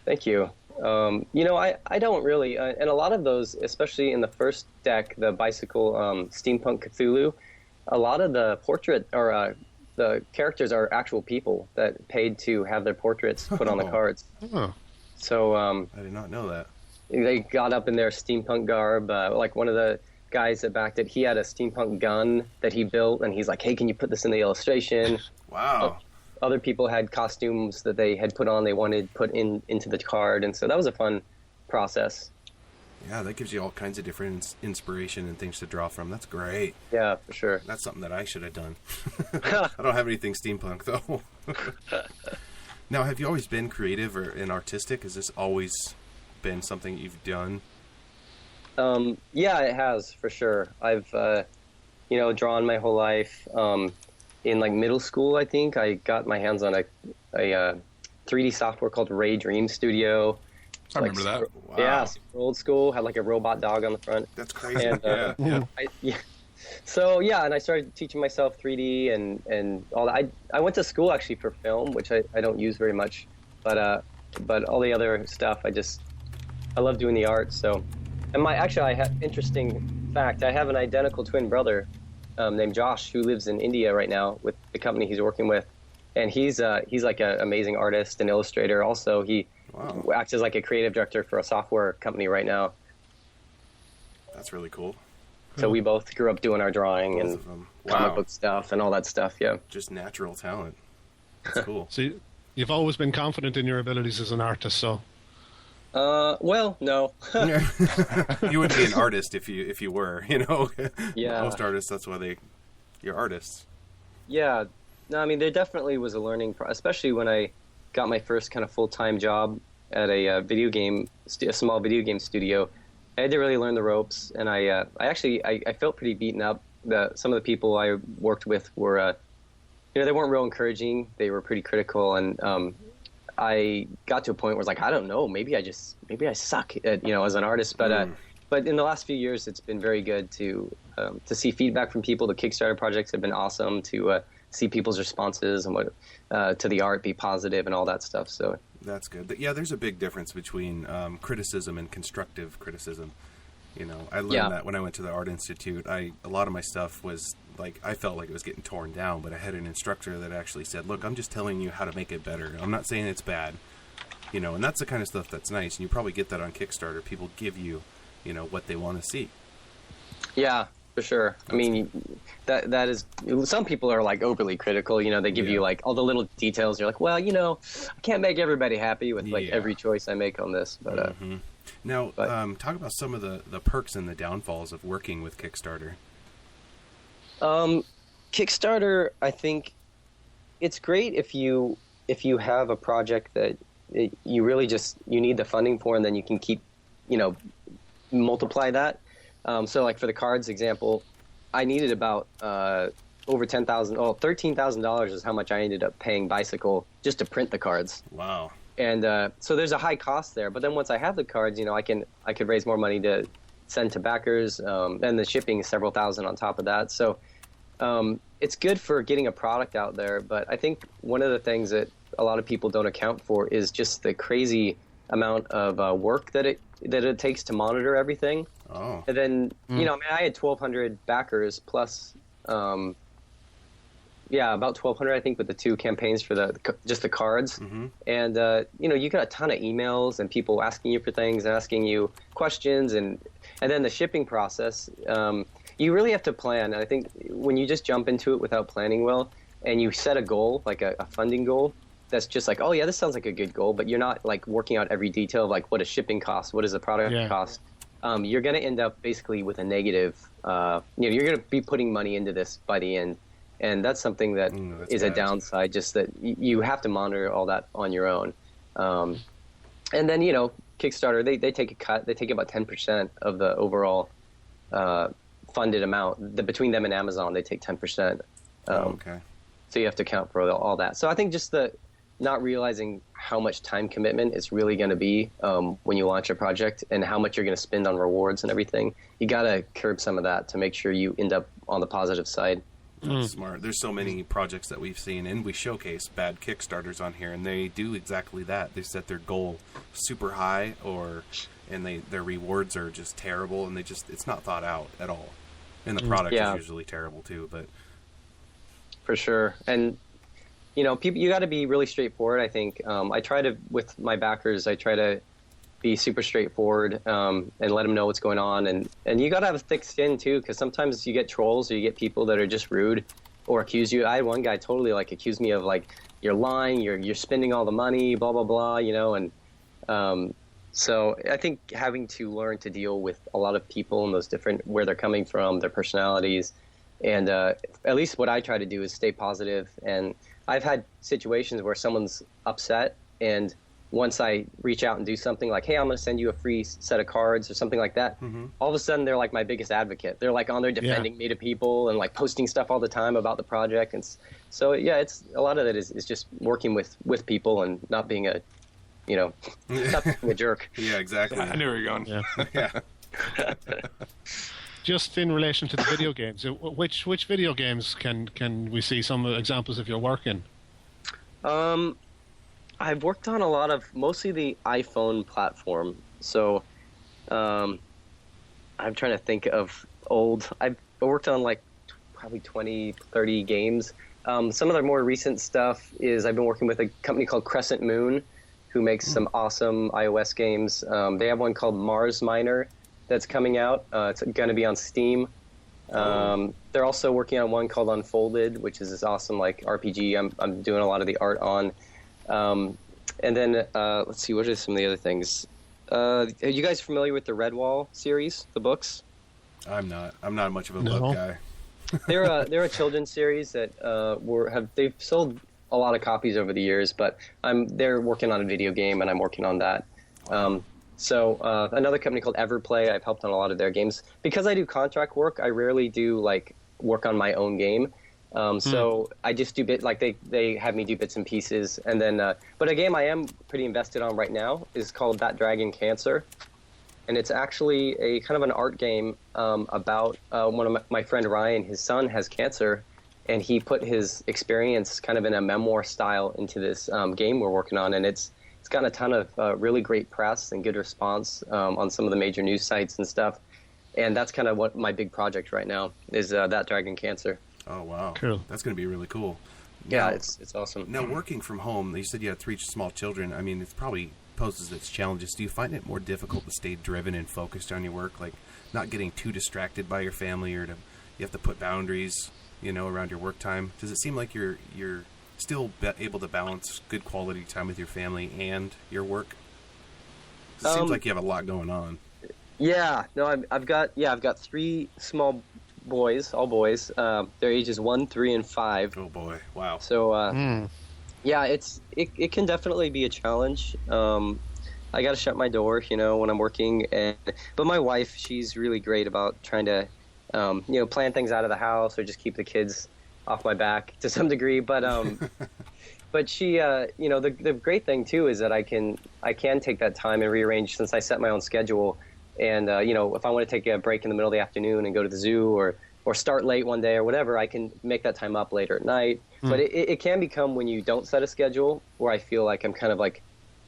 Thank you. I don't really, and a lot of those, especially in the first deck, the bicycle Steampunk Cthulhu, a lot of the portrait or the characters are actual people that paid to have their portraits put on the cards. Oh. So I did not know that. They got up in their steampunk garb. One of the guys that backed it, he had a steampunk gun that he built, and he's like, "Hey, can you put this in the illustration?" Wow. Other people had costumes that they had put on, they wanted put into the card, and so that was a fun process. Yeah, that gives you all kinds of different inspiration and things to draw from. That's great. Yeah, for sure. That's something that I should have done. I don't have anything steampunk, though. Now, have you always been creative and artistic? Has this always been something you've done? Yeah, it has, for sure. I've, drawn my whole life. In middle school, I think, I got my hands on a 3D software called Ray Dream Studio. I remember that. Wow. Yeah, super old school. Had a robot dog on the front. That's crazy. And, yeah. So yeah, and I started teaching myself 3D and all that. I went to school actually for film, which I don't use very much, but all the other stuff I love doing the art. So, and I have interesting fact. I have an identical twin brother named Josh who lives in India right now with the company he's working with, and he's an amazing artist and illustrator. Also, he acts as a creative director for a software company right now. That's really cool. So we both grew up doing our drawing and comic book stuff and all that stuff. Yeah, just natural talent. That's cool. So you've always been confident in your abilities as an artist. So, well, no. You wouldn't be an artist if you were. Yeah. Most artists, that's why you're artists. Yeah. No, I mean, there definitely was a learning, especially when I got my first kind of full-time job at a small video game studio. I had to really learn the ropes, and I felt pretty beaten up. Some of the people I worked with were, they weren't real encouraging. They were pretty critical, and I got to a point where it's I don't know, maybe I suck at, as an artist. But in the last few years, it's been very good to see feedback from people. The Kickstarter projects have been awesome to see people's responses and what to the art, be positive and all that stuff. So that's good. Yeah, there's a big difference between criticism and constructive criticism. You know, I learned that when I went to the Art Institute. A lot of my stuff was like, I felt like it was getting torn down, but I had an instructor that actually said, look, I'm just telling you how to make it better. I'm not saying it's bad. You know, and that's the kind of stuff that's nice. And you probably get that on Kickstarter. People give you, you know, what they want to see. Yeah, for sure. I mean, that is, some people are like overly critical. You know, they give you like all the little details. You're like, well, you know, I can't make everybody happy with like every choice I make on this. But now, talk about some of the perks and the downfalls of working with Kickstarter. Kickstarter, I think it's great if you have a project that you really just you need the funding for, and then you can keep, you know, multiply that. So like for the cards example, I needed about over $13,000 is how much I ended up paying Bicycle just to print the cards. Wow. And so there's a high cost there, but then once I have the cards, you know, I could raise more money to send to backers, and the shipping is several thousand on top of that. So it's good for getting a product out there, but I think one of the things that a lot of people don't account for is just the crazy amount of work that it takes to monitor everything. Oh. And then, you know, I mean, I had 1,200 backers plus, about 1,200, I think, with the 2 campaigns for just the cards. Mm-hmm. And, you know, you got a ton of emails and people asking you for things and asking you questions. And then the shipping process, you really have to plan. And I think when you just jump into it without planning well and you set a goal, like a funding goal, that's just like, oh, yeah, this sounds like a good goal, but you're not, like, working out every detail of, like, what does shipping cost? What does the product cost? You're going to end up basically with a negative, you know, you're going to be putting money into this by the end. And that's something that is a downside, just that you have to monitor all that on your own. And then, you know, Kickstarter, they take a cut. They take about 10% of the overall funded amount. Between them and Amazon, they take 10%. Okay. So you have to account for all that. So I think just not realizing how much time commitment it's really going to be when you launch a project and how much you're going to spend on rewards and everything. You got to curb some of that to make sure you end up on the positive side. That's smart. There's so many projects that we've seen, and we showcase bad Kickstarters on here, and they do exactly that. They set their goal super high, and their rewards are just terrible, and it's not thought out at all. And the product is usually terrible too. But for sure, and you know, you got to be really straightforward. I think I try to, with my backers, I try to be super straightforward and let them know what's going on. And you got to have a thick skin too, because sometimes you get trolls or you get people that are just rude or accuse you. I had one guy totally like accuse me of like, you're lying, you're spending all the money, blah, blah, blah, you know. And so I think having to learn to deal with a lot of people and those different, where they're coming from, their personalities. And at least what I try to do is stay positive. And I've had situations where someone's upset, and once I reach out and do something like, hey, I'm going to send you a free set of cards or something like that, all of a sudden they're like my biggest advocate. They're like on there defending me to people and like posting stuff all the time about the project. And so, yeah, it's a lot of it is just working with people and not being a, you know, not being a jerk. Yeah, exactly. I knew where you're going. Yeah. Just in relation to the video games, which video games can we see some examples of your work in? I've worked on a lot of, mostly the iPhone platform. So I'm trying to think of I've worked on like probably 20, 30 games. Some of the more recent stuff is I've been working with a company called Crescent Moon, who makes some awesome iOS games. They have one called Mars Miner that's coming out. It's going to be on Steam. They're also working on one called Unfolded, which is this awesome like RPG I'm doing a lot of the art on. And then let's see, what are some of the other things? Are you guys familiar with the Redwall series, the books? I'm not much of a book guy. They're a children's series that they've sold a lot of copies over the years, but they're working on a video game and I'm working on that. So another company called Everplay, I've helped on a lot of their games. Because I do contract work, I rarely do like work on my own game. So I just do they have me do bits and pieces. And then, but a game I am pretty invested on right now is called That Dragon Cancer. And it's actually a kind of an art game about one of my friend Ryan, his son has cancer. and he put his experience kind of in a memoir style into this game we're working on, and it's gotten a ton of really great press and good response on some of the major news sites and stuff. And that's kind of what my big project right now is, That Dragon Cancer. Oh, wow. Cool. That's going to be really cool. Yeah, Now- it's awesome. Now, working from home, you said you had 3 small children. I mean, it probably poses its challenges. Do you find it more difficult to stay driven and focused on your work, like not getting too distracted by your family, or you have to put boundaries, around your work time? Does it seem like you're still able to balance good quality time with your family and your work? It seems like you have a lot going on. Yeah, no, I've got 3 small boys, all boys. Their ages 1, 3, and 5. Oh boy! Wow. So, yeah, it can definitely be a challenge. I got to shut my door, when I'm working. But my wife, she's really great about trying to, plan things out of the house or just keep the kids off my back to some degree. But but she, the great thing too is that I can take that time and rearrange, since I set my own schedule. And, if I want to take a break in the middle of the afternoon and go to the zoo or start late one day or whatever, I can make that time up later at night. But it can become, when you don't set a schedule, where I feel like I'm kind of like,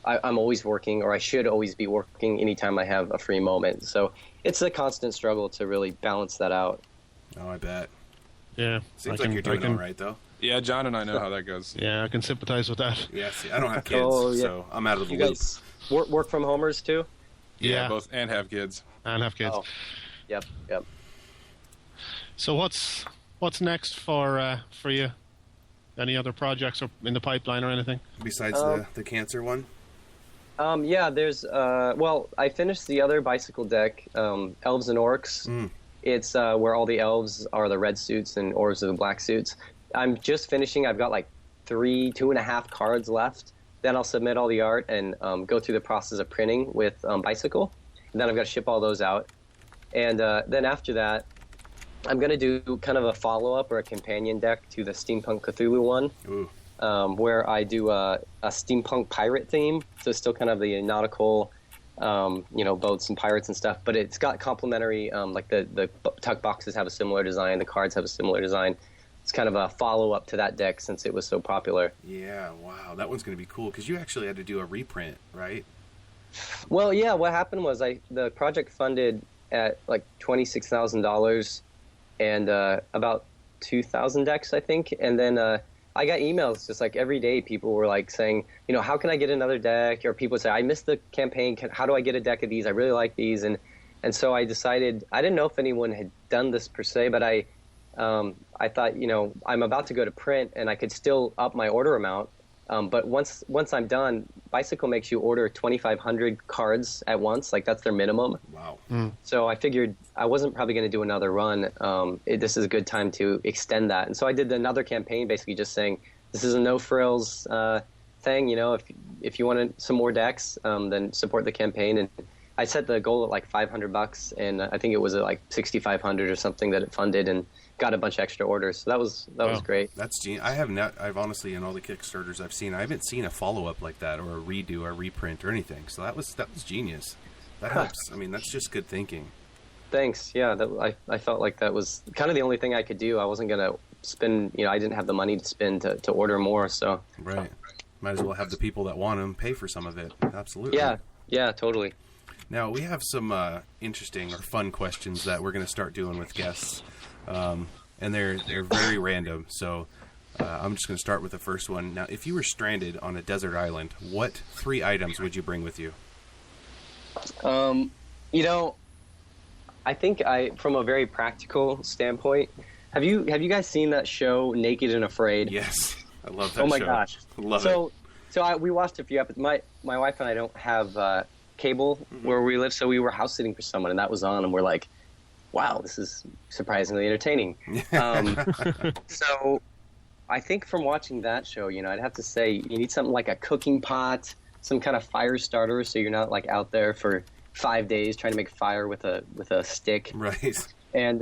I'm always working, or I should always be working anytime I have a free moment. So it's a constant struggle to really balance that out. Oh, I bet. Yeah. Seems like you're doing all right, though. Yeah, John and I know how that goes. Yeah, I can sympathize with that. Yeah, see, I don't have kids, Oh, yeah. so I'm out of the You loop. guys work from homers too? Yeah, Yeah. both, and have kids. And have kids. Oh, yep. So what's next for you? Any other projects in the pipeline or anything? Besides the cancer one? Yeah, there's, I finished the other bicycle deck, Elves and Orcs. It's where all the elves are the red suits and orcs are the black suits. I'm just finishing. I've got like 2.5 cards left. Then I'll submit all the art and go through the process of printing with Bicycle. And then I've got to ship all those out. And then after that, I'm going to do kind of a follow-up or a companion deck to the Steampunk Cthulhu one. Ooh. Where I do a steampunk pirate theme. So it's still kind of the nautical, boats and pirates and stuff. But it's got complementary, like the tuck boxes have a similar design, the cards have a similar design. It's kind of a follow-up to that deck since it was so popular. Yeah, wow. That one's going to be cool, because you actually had to do a reprint, right? Well, yeah, what happened was the project funded at like $26,000 and about 2,000 decks, I think. And then I got emails just like every day. People were like saying, how can I get another deck? Or people would say, I missed the campaign. How do I get a deck of these? I really like these. And so I decided, I didn't know if anyone had done this per se, but I thought, I'm about to go to print and I could still up my order amount. But once I'm done, Bicycle makes you order 2,500 cards at once. Like, that's their minimum. Wow. So I figured I wasn't probably going to do another run. This is a good time to extend that. And so I did another campaign basically just saying, this is a no-frills thing. If you wanted some more decks, then support the campaign. And I set the goal at like $500, and I think it was at like 6,500 or something that it funded, and got a bunch of extra orders. So that was great. That's genius. I've honestly, in all the Kickstarters I've seen, I haven't seen a follow-up like that, or a redo, or reprint, or anything. So that was genius. That helps. I mean, that's just good thinking. Thanks. Yeah, I felt like that was kind of the only thing I could do. I wasn't going to spend, I didn't have the money to spend to order more. So Right. Might as well have the people that want them pay for some of it. Absolutely. Yeah, totally. Now, we have some interesting or fun questions that we're going to start doing with guests. And they're very random. So I'm just going to start with the first one. Now, if you were stranded on a desert island, what 3 items would you bring with you? I think from a very practical standpoint, have you guys seen that show Naked and Afraid? Yes. I love that show. Oh my gosh. Love it. So we watched a few episodes. My wife and I don't have cable where we live, so we were house sitting for someone, and that was on, and we're like, wow, this is surprisingly entertaining. So I think from watching that show, I'd have to say you need something like a cooking pot, some kind of fire starter, so you're not like out there for 5 days trying to make fire with a stick. Right. And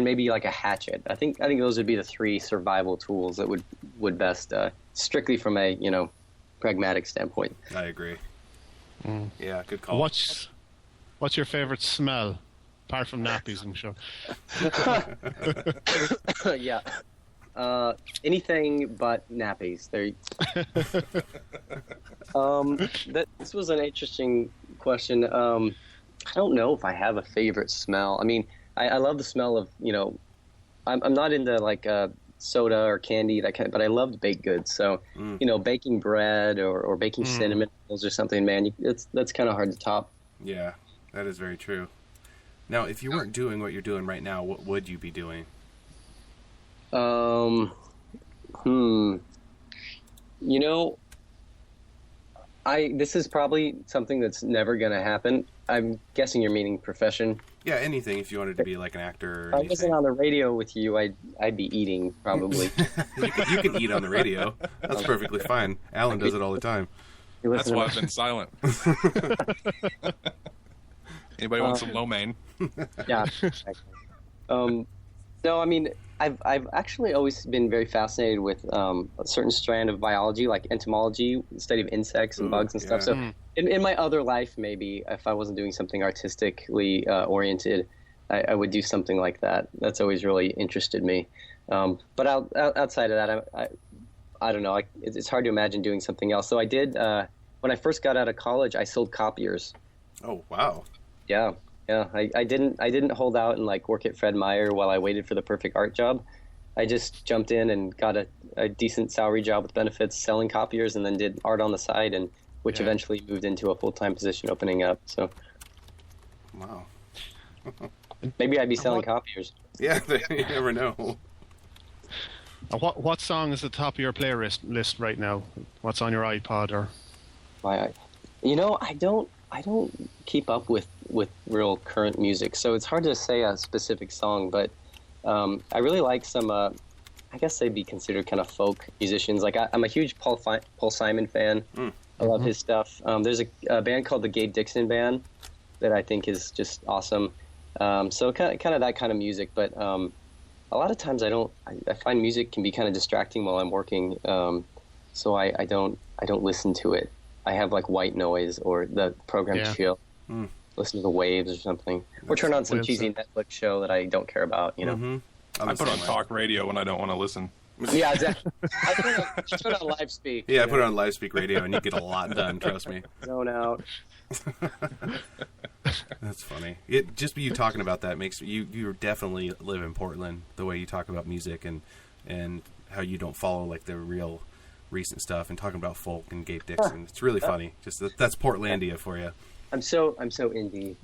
maybe like a hatchet. I think those would be the 3 survival tools that would best, strictly from a pragmatic standpoint. I agree. Yeah, good call. What's your favorite smell, apart from nappies, I'm sure? Yeah. anything but nappies. This was an interesting question. I don't know if I have a favorite smell. I mean, I love the smell of, I'm not into like soda or candy, that kind of, but I loved baked goods. So, baking bread or baking cinnamon rolls or something, man, that's kind of hard to top. Yeah, that is very true. Now, if you weren't doing what you're doing right now, what would you be doing? This is probably something that's never going to happen. I'm guessing you're meaning profession. Yeah, anything. If you wanted to be like an actor or if I wasn't on the radio with you, I'd be eating, probably. you can eat on the radio. That's perfectly fine. Alan does it all the time. That's why I've been silent. Anybody want some lo mein? Yeah. No, I mean, I've actually always been very fascinated with a certain strand of biology, like entomology, the study of insects and bugs and stuff. So in my other life, maybe, if I wasn't doing something artistically oriented, I would do something like that. That's always really interested me. But outside of that, I don't know. It's hard to imagine doing something else. So I did, when I first got out of college, I sold copiers. Oh, wow. Yeah. Yeah, I didn't hold out and like work at Fred Meyer while I waited for the perfect art job. I just jumped in and got a decent salary job with benefits selling copiers, and then did art on the side, and which eventually moved into a full-time position opening up. So, wow. Maybe I'd be selling copiers. Yeah, you never know. What song is at the top of your playlist list right now? What's on your iPod or? I don't keep up with real current music, so it's hard to say a specific song, but I really like some, I guess they'd be considered kind of folk musicians. Like, I'm a huge Paul Simon fan. I love his stuff. There's a band called the Gabe Dixon Band that I think is just awesome. So kind of that kind of music, but a lot of times I find music can be kind of distracting while I'm working, so I don't listen to it. I have like white noise or the program chill, listen to the waves or something, or turn on some cheesy Netflix show that I don't care about. I put on talk radio when I don't want to listen. Yeah, exactly. I put on live speak. Yeah, I put it on live speak radio, and you get a lot done. Trust me. Zone out. That's funny. Just you talking about that makes you definitely live in Portland. The way you talk about music and how you don't follow like the real recent stuff and talking about folk and Gabe Dixon. It's really funny. Just that's Portlandia for you. I'm so indie,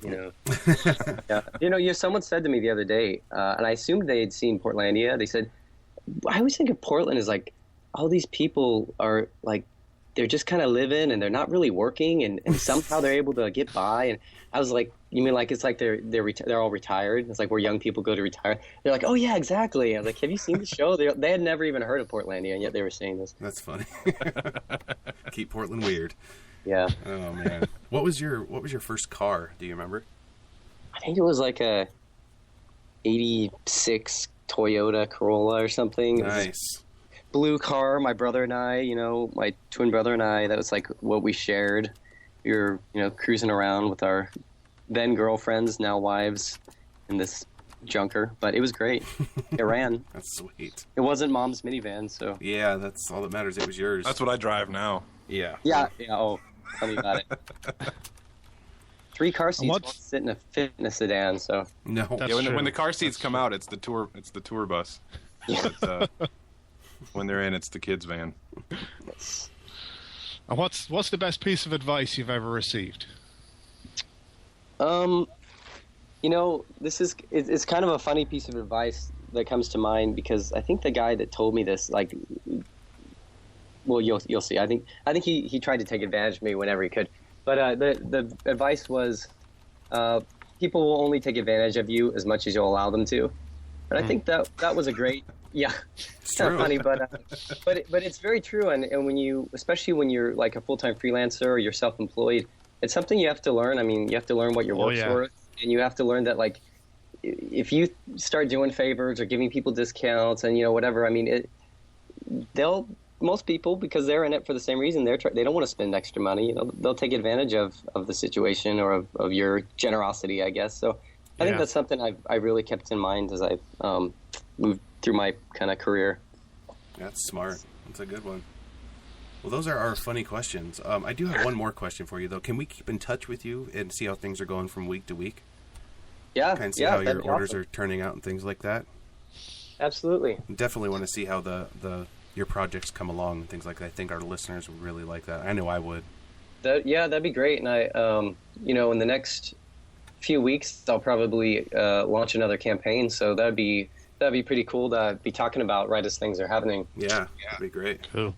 Yeah. Someone said to me the other day, and I assumed they had seen Portlandia. They said, I always think of Portland as like all these people are like they're just kind of living and they're not really working and somehow they're able to get by. And I was like, you mean like it's like they're all retired? It's like where young people go to retire. They're like, oh yeah, exactly. I was like, have you seen the show? They had never even heard of Portlandia, and yet they were saying this. That's funny. Keep Portland weird. Yeah. Oh man. What was your first car? Do you remember? I think it was like a '86 Toyota Corolla or something. Nice. Blue car. My brother and I, my twin brother and I. That was like what we shared. We were, cruising around with our then girlfriends, now wives, in this junker. But it was great. It ran. That's sweet. It wasn't mom's minivan, so. Yeah, that's all that matters. It was yours. That's what I drive now. Yeah. Yeah. Oh, tell me about it. 3 car seats won't sit in a sedan, so. No. When the car seats come out, it's the tour bus. Yeah. But, when they're in, it's the kids' van. And what's the best piece of advice you've ever received? It's kind of a funny piece of advice that comes to mind because I think the guy that told me this, you'll see. I think he tried to take advantage of me whenever he could. But the advice was, people will only take advantage of you as much as you'll allow them to. And I think that was a great. Yeah, it's not funny, but it's very true. And especially when you're like a full-time freelancer or you're self-employed, it's something you have to learn. I mean, you have to learn what your work's worth, and you have to learn that like if you start doing favors or giving people discounts and whatever, I mean, most people, because they're in it for the same reason, they don't want to spend extra money. They'll take advantage of the situation or of your generosity, I guess. So I think that's something I really kept in mind as I've moved through my kind of career. That's smart. That's a good one. Well, those are our funny questions. I do have one more question for you, though. Can we keep in touch with you and see how things are going from week to week? Yeah, Kind of see how your orders are turning out and things like that? Absolutely. Definitely want to see how your projects come along and things like that. I think our listeners would really like that. I know I would. That'd be great. And I, in the next few weeks, I'll probably launch another campaign. So that'd be pretty cool to be talking about right as things are happening. Yeah, that'd be great. Cool.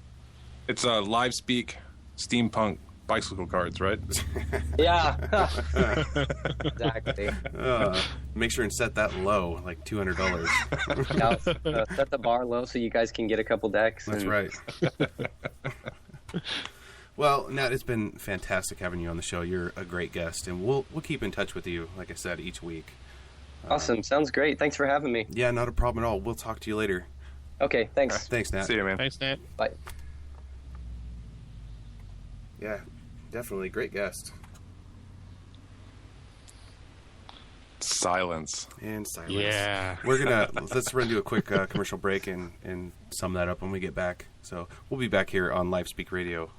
It's live speak steampunk bicycle cards, right? Yeah, exactly. Make sure and set that low, like $200. Yeah, set the bar low so you guys can get a couple decks. That's right. Well, Nat, it's been fantastic having you on the show. You're a great guest, and we'll keep in touch with you, like I said, each week. Awesome. Sounds great. Thanks for having me. Yeah, not a problem at all. We'll talk to you later. Okay, thanks. Right, thanks, Nat. See you, man. Thanks, Nat. Bye. Yeah, definitely great guest. Silence. And silence. Yeah. Let's run to a quick commercial break and sum that up when we get back. So we'll be back here on Live Speak Radio.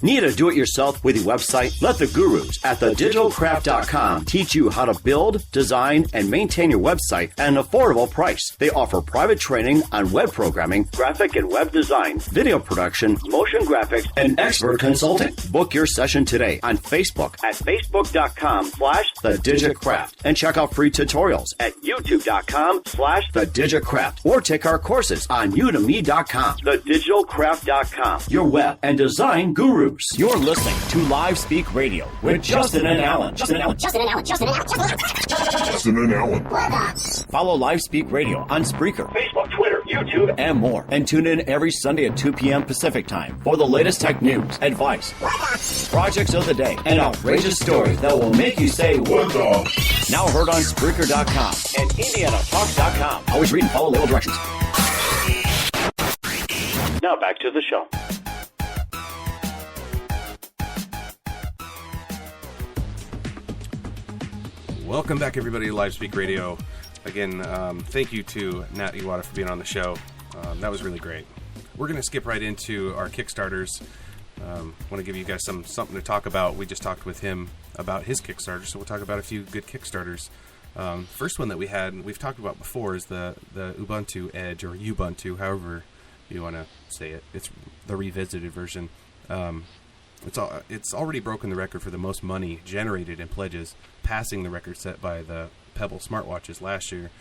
Need a do-it-yourself with your website? Let the gurus at thedigitalcraft.com teach you how to build, design, and maintain your website at an affordable price. They offer private training on web programming, graphic and web design, video production, motion graphics, and expert consulting. Book your session today on Facebook at facebook.com/thedigitcraft and check out free tutorials at youtube.com/thedigitcraft or take our courses on udemy.com. Thedigitalcraft.com, your web and design gurus. You're listening to Live Speak Radio with Justin and Alan. Follow Live Speak Radio on Spreaker, Facebook, Twitter, YouTube, and more. And tune in every Sunday at 2 p.m. Pacific Time for the latest tech news, advice, projects of the day, and outrageous stories that will make you say, "What the?" Now heard on Spreaker.com and IndianaTalk.com. Always read and follow label directions. Now back to the show. Welcome back, everybody, to Live Speak Radio. Again, thank you to Nat Iwata for being on the show. That was really great. We're going to skip right into our Kickstarters. Want to give you guys something to talk about. We just talked with him about his Kickstarter, so we'll talk about a few good Kickstarters. First one that we've talked about before, is the Ubuntu Edge, or Ubuntu, however you want to say it. It's the revisited version. It's already broken the record for the most money generated in pledges, passing the record set by the Pebble smartwatches last year.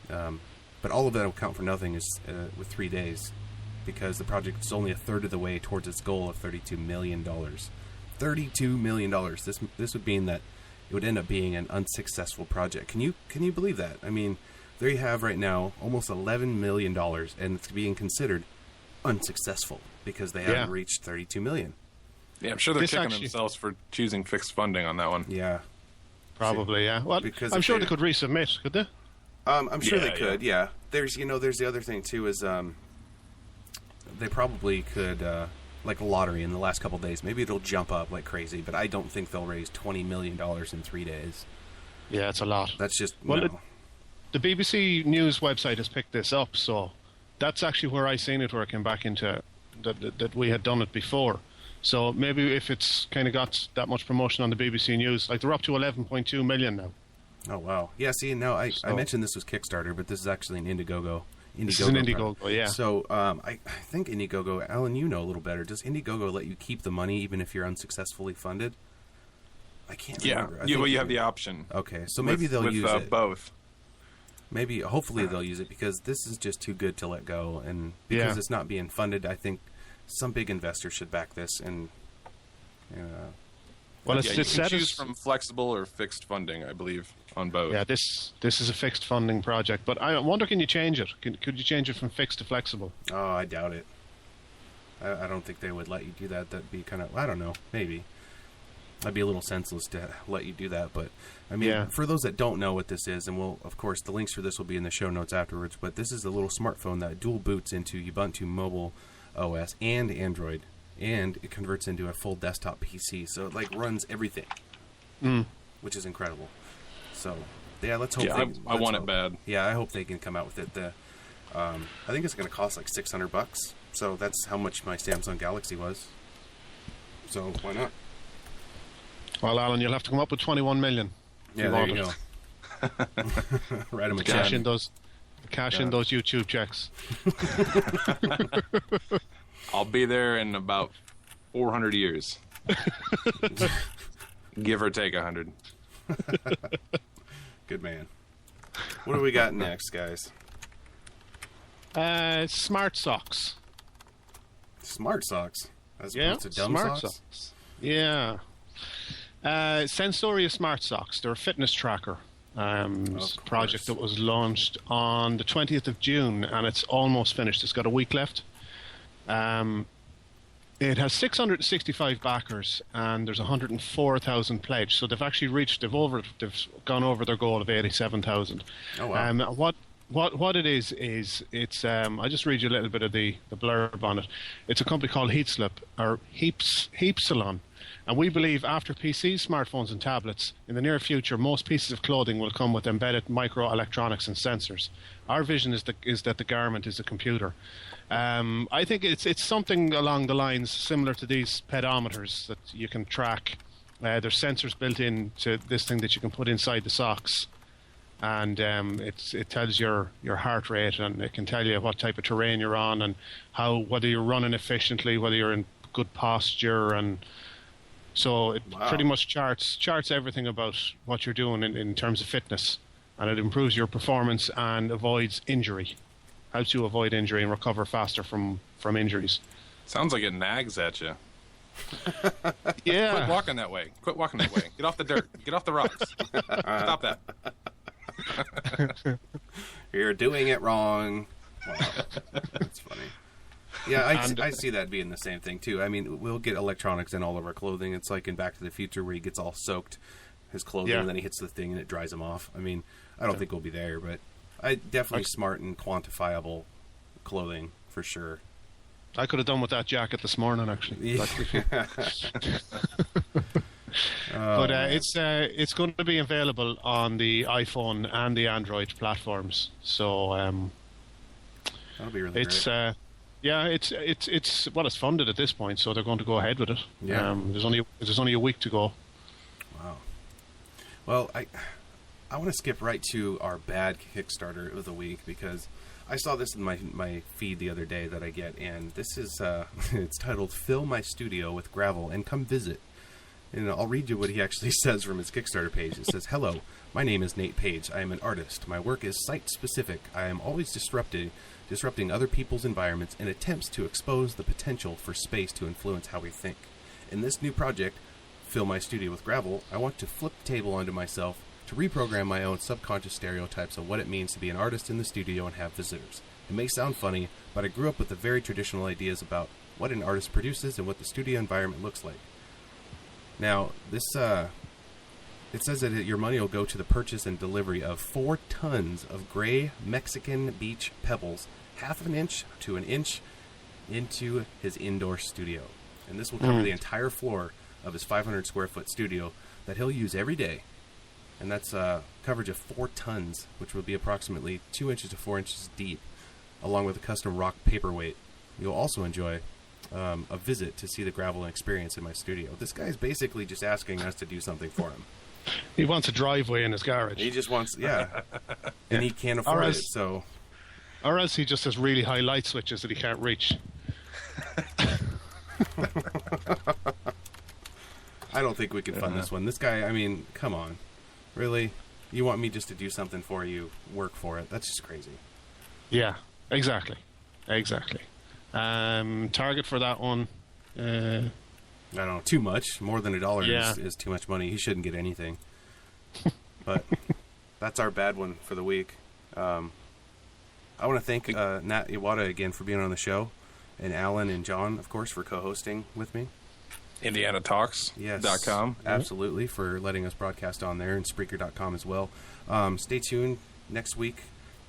But all of that will count for nothing with 3 days, because the project is only a third of the way towards its goal of $32 million. $32 million. This would mean that it would end up being an unsuccessful project. Can you believe that? I mean, there you have right now almost $11 million, and it's being considered unsuccessful because they haven't reached $32 million. Yeah, I'm sure they're kicking themselves for choosing fixed funding on that one. Yeah. Probably, yeah. Well, because I'm sure they could resubmit, could they? I'm sure they could, yeah. There's the other thing, too, is they probably could, like a lottery in the last couple of days, maybe it'll jump up like crazy, but I don't think they'll raise $20 million in 3 days. Yeah, it's a lot. That's just, the BBC News website has picked this up, so that's actually where I seen it, where I came back into that we had done it before. So maybe if it's kind of got that much promotion on the BBC News, like they're up to 11.2 million now. Oh, wow. Yeah, see, now I mentioned this was Kickstarter, but this is actually an Indiegogo. This is an Indiegogo, yeah. So I think Indiegogo, Alan, you know a little better. Does Indiegogo let you keep the money even if you're unsuccessfully funded? I can't remember. You have the option. Okay, so maybe they'll use it. Both. Maybe, hopefully they'll use it, because this is just too good to let go. And because it's not being funded, I think some big investor should back this. And well, you can choose from flexible or fixed funding, I believe, on both. Yeah, this is a fixed funding project, but I wonder, can you change it? Could you change it from fixed to flexible? Oh, I doubt it. I don't think they would let you do that. That'd be kind of, I don't know, maybe. That'd be a little senseless to let you do that, but I mean, for those that don't know what this is, and of course, the links for this will be in the show notes afterwards, but this is a little smartphone that dual boots into Ubuntu Mobile OS and Android, and it converts into a full desktop PC, so it like runs everything, which is incredible. So yeah, let's hope. I want it bad. Yeah, I hope they can come out with it. I think it's going to cost like $600. So that's how much my Samsung Galaxy was. So why not? Well, Alan, you'll have to come up with 21 million. Yeah, there you go. Write him a check. Cash in those YouTube checks. I'll be there in about 400 years. Give or take 100. Good man. What do we got next, guys? Smart socks. Smart socks? As opposed to dumb smart socks? Yeah. Sensoria Smart Socks. They're a fitness tracker project that was launched on the 20th of June, and it's almost finished. It's got a week left. It has 665 backers, and there's 104,000 pledged. So they've actually reached. They've gone over their goal of 87,000. Oh wow! What it is it's I'll just read you a little bit of the blurb on it. It's a company called Heapsalon. And we believe after PCs, smartphones and tablets, in the near future, most pieces of clothing will come with embedded microelectronics and sensors. Our vision is that the garment is a computer. I think it's something along the lines similar to these pedometers that you can track. There's sensors built into this thing that you can put inside the socks. And it tells your heart rate, and it can tell you what type of terrain you're on and whether you're running efficiently, whether you're in good posture, and so it pretty much charts everything about what you're doing in terms of fitness, and it improves your performance and avoids injury, helps you avoid injury and recover faster from injuries. Sounds like it nags at you. Yeah. Quit walking that way. Get off the dirt. Get off the rocks. Stop that. You're doing it wrong. Wow. That's funny. Yeah, I see that being the same thing, too. I mean, we'll get electronics in all of our clothing. It's like in Back to the Future where he gets all soaked, his clothing, and then he hits the thing and it dries him off. I mean, I don't think we'll be there, but definitely smart and quantifiable clothing, for sure. I could have done with that jacket this morning, actually. But it's going to be available on the iPhone and the Android platforms. So that'll be really great. It's it's funded at this point, so they're going to go ahead with it. Yeah. There's only a week to go. Wow. Well, I want to skip right to our bad Kickstarter of the week, because I saw this in my feed the other day that I get, and this is it's titled "Fill My Studio with Gravel and Come Visit." And I'll read you what he actually says from his Kickstarter page. It says, "Hello, my name is Nate Page. I am an artist. My work is site-specific. I am always disrupting other people's environments in attempts to expose the potential for space to influence how we think. In this new project, Fill My Studio with Gravel, I want to flip the table onto myself to reprogram my own subconscious stereotypes of what it means to be an artist in the studio and have visitors. It may sound funny, but I grew up with the very traditional ideas about what an artist produces and what the studio environment looks like. Now, this it says that your money will go to the purchase and delivery of 4 tons of gray Mexican beach pebbles, half of an inch to an inch, into his indoor studio. And this will cover the entire floor of his 500 square foot studio that he'll use every day. And that's coverage of 4 tons, which will be approximately 2 inches to 4 inches deep, along with a custom rock paperweight. You'll also enjoy a visit to see the gravel and experience in my studio. This guy's basically just asking us to do something for him. He wants a driveway in his garage. He just wants, and he can't afford it, so... Or else he just has really high light switches that he can't reach. I don't think we can fund this one. This guy, I mean, come on. Really? You want me just to do something for you, work for it? That's just crazy. Yeah, exactly. Target for that one, I don't know, too much. More than $1 is too much money. He shouldn't get anything. But that's our bad one for the week. I want to thank Nat Iwata again for being on the show, and Alan and John, of course, for co-hosting with me. IndianaTalks.com. Yes, absolutely, for letting us broadcast on there, and Spreaker.com as well. Stay tuned next week.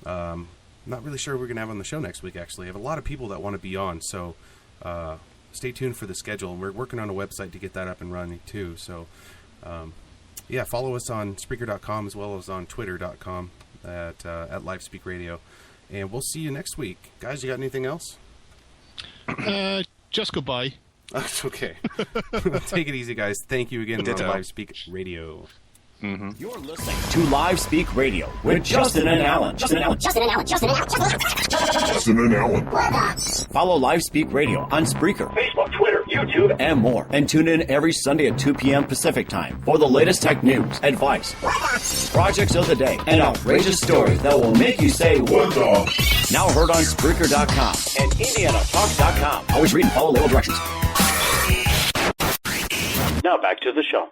Not really sure who we're going to have on the show next week, actually. I have a lot of people that want to be on, so stay tuned for the schedule. And we're working on a website to get that up and running, too. So, follow us on Spreaker.com as well as on Twitter.com at LiveSpeak Radio. And we'll see you next week. Guys, you got anything else? Just goodbye. Okay. Take it easy, guys. Thank you again for Live Speak Radio. Mm-hmm. You're listening to Live Speak Radio with Justin and Alan. Follow Live Speak Radio on Spreaker, Facebook, Twitter, YouTube, and more. And tune in every Sunday at 2 p.m. Pacific Time for the latest tech news, advice, projects of the day, and outrageous stories that will make you say, "What the?" Now heard on Spreaker.com and IndianaTalk.com. Always read and follow label directions. Now back to the show.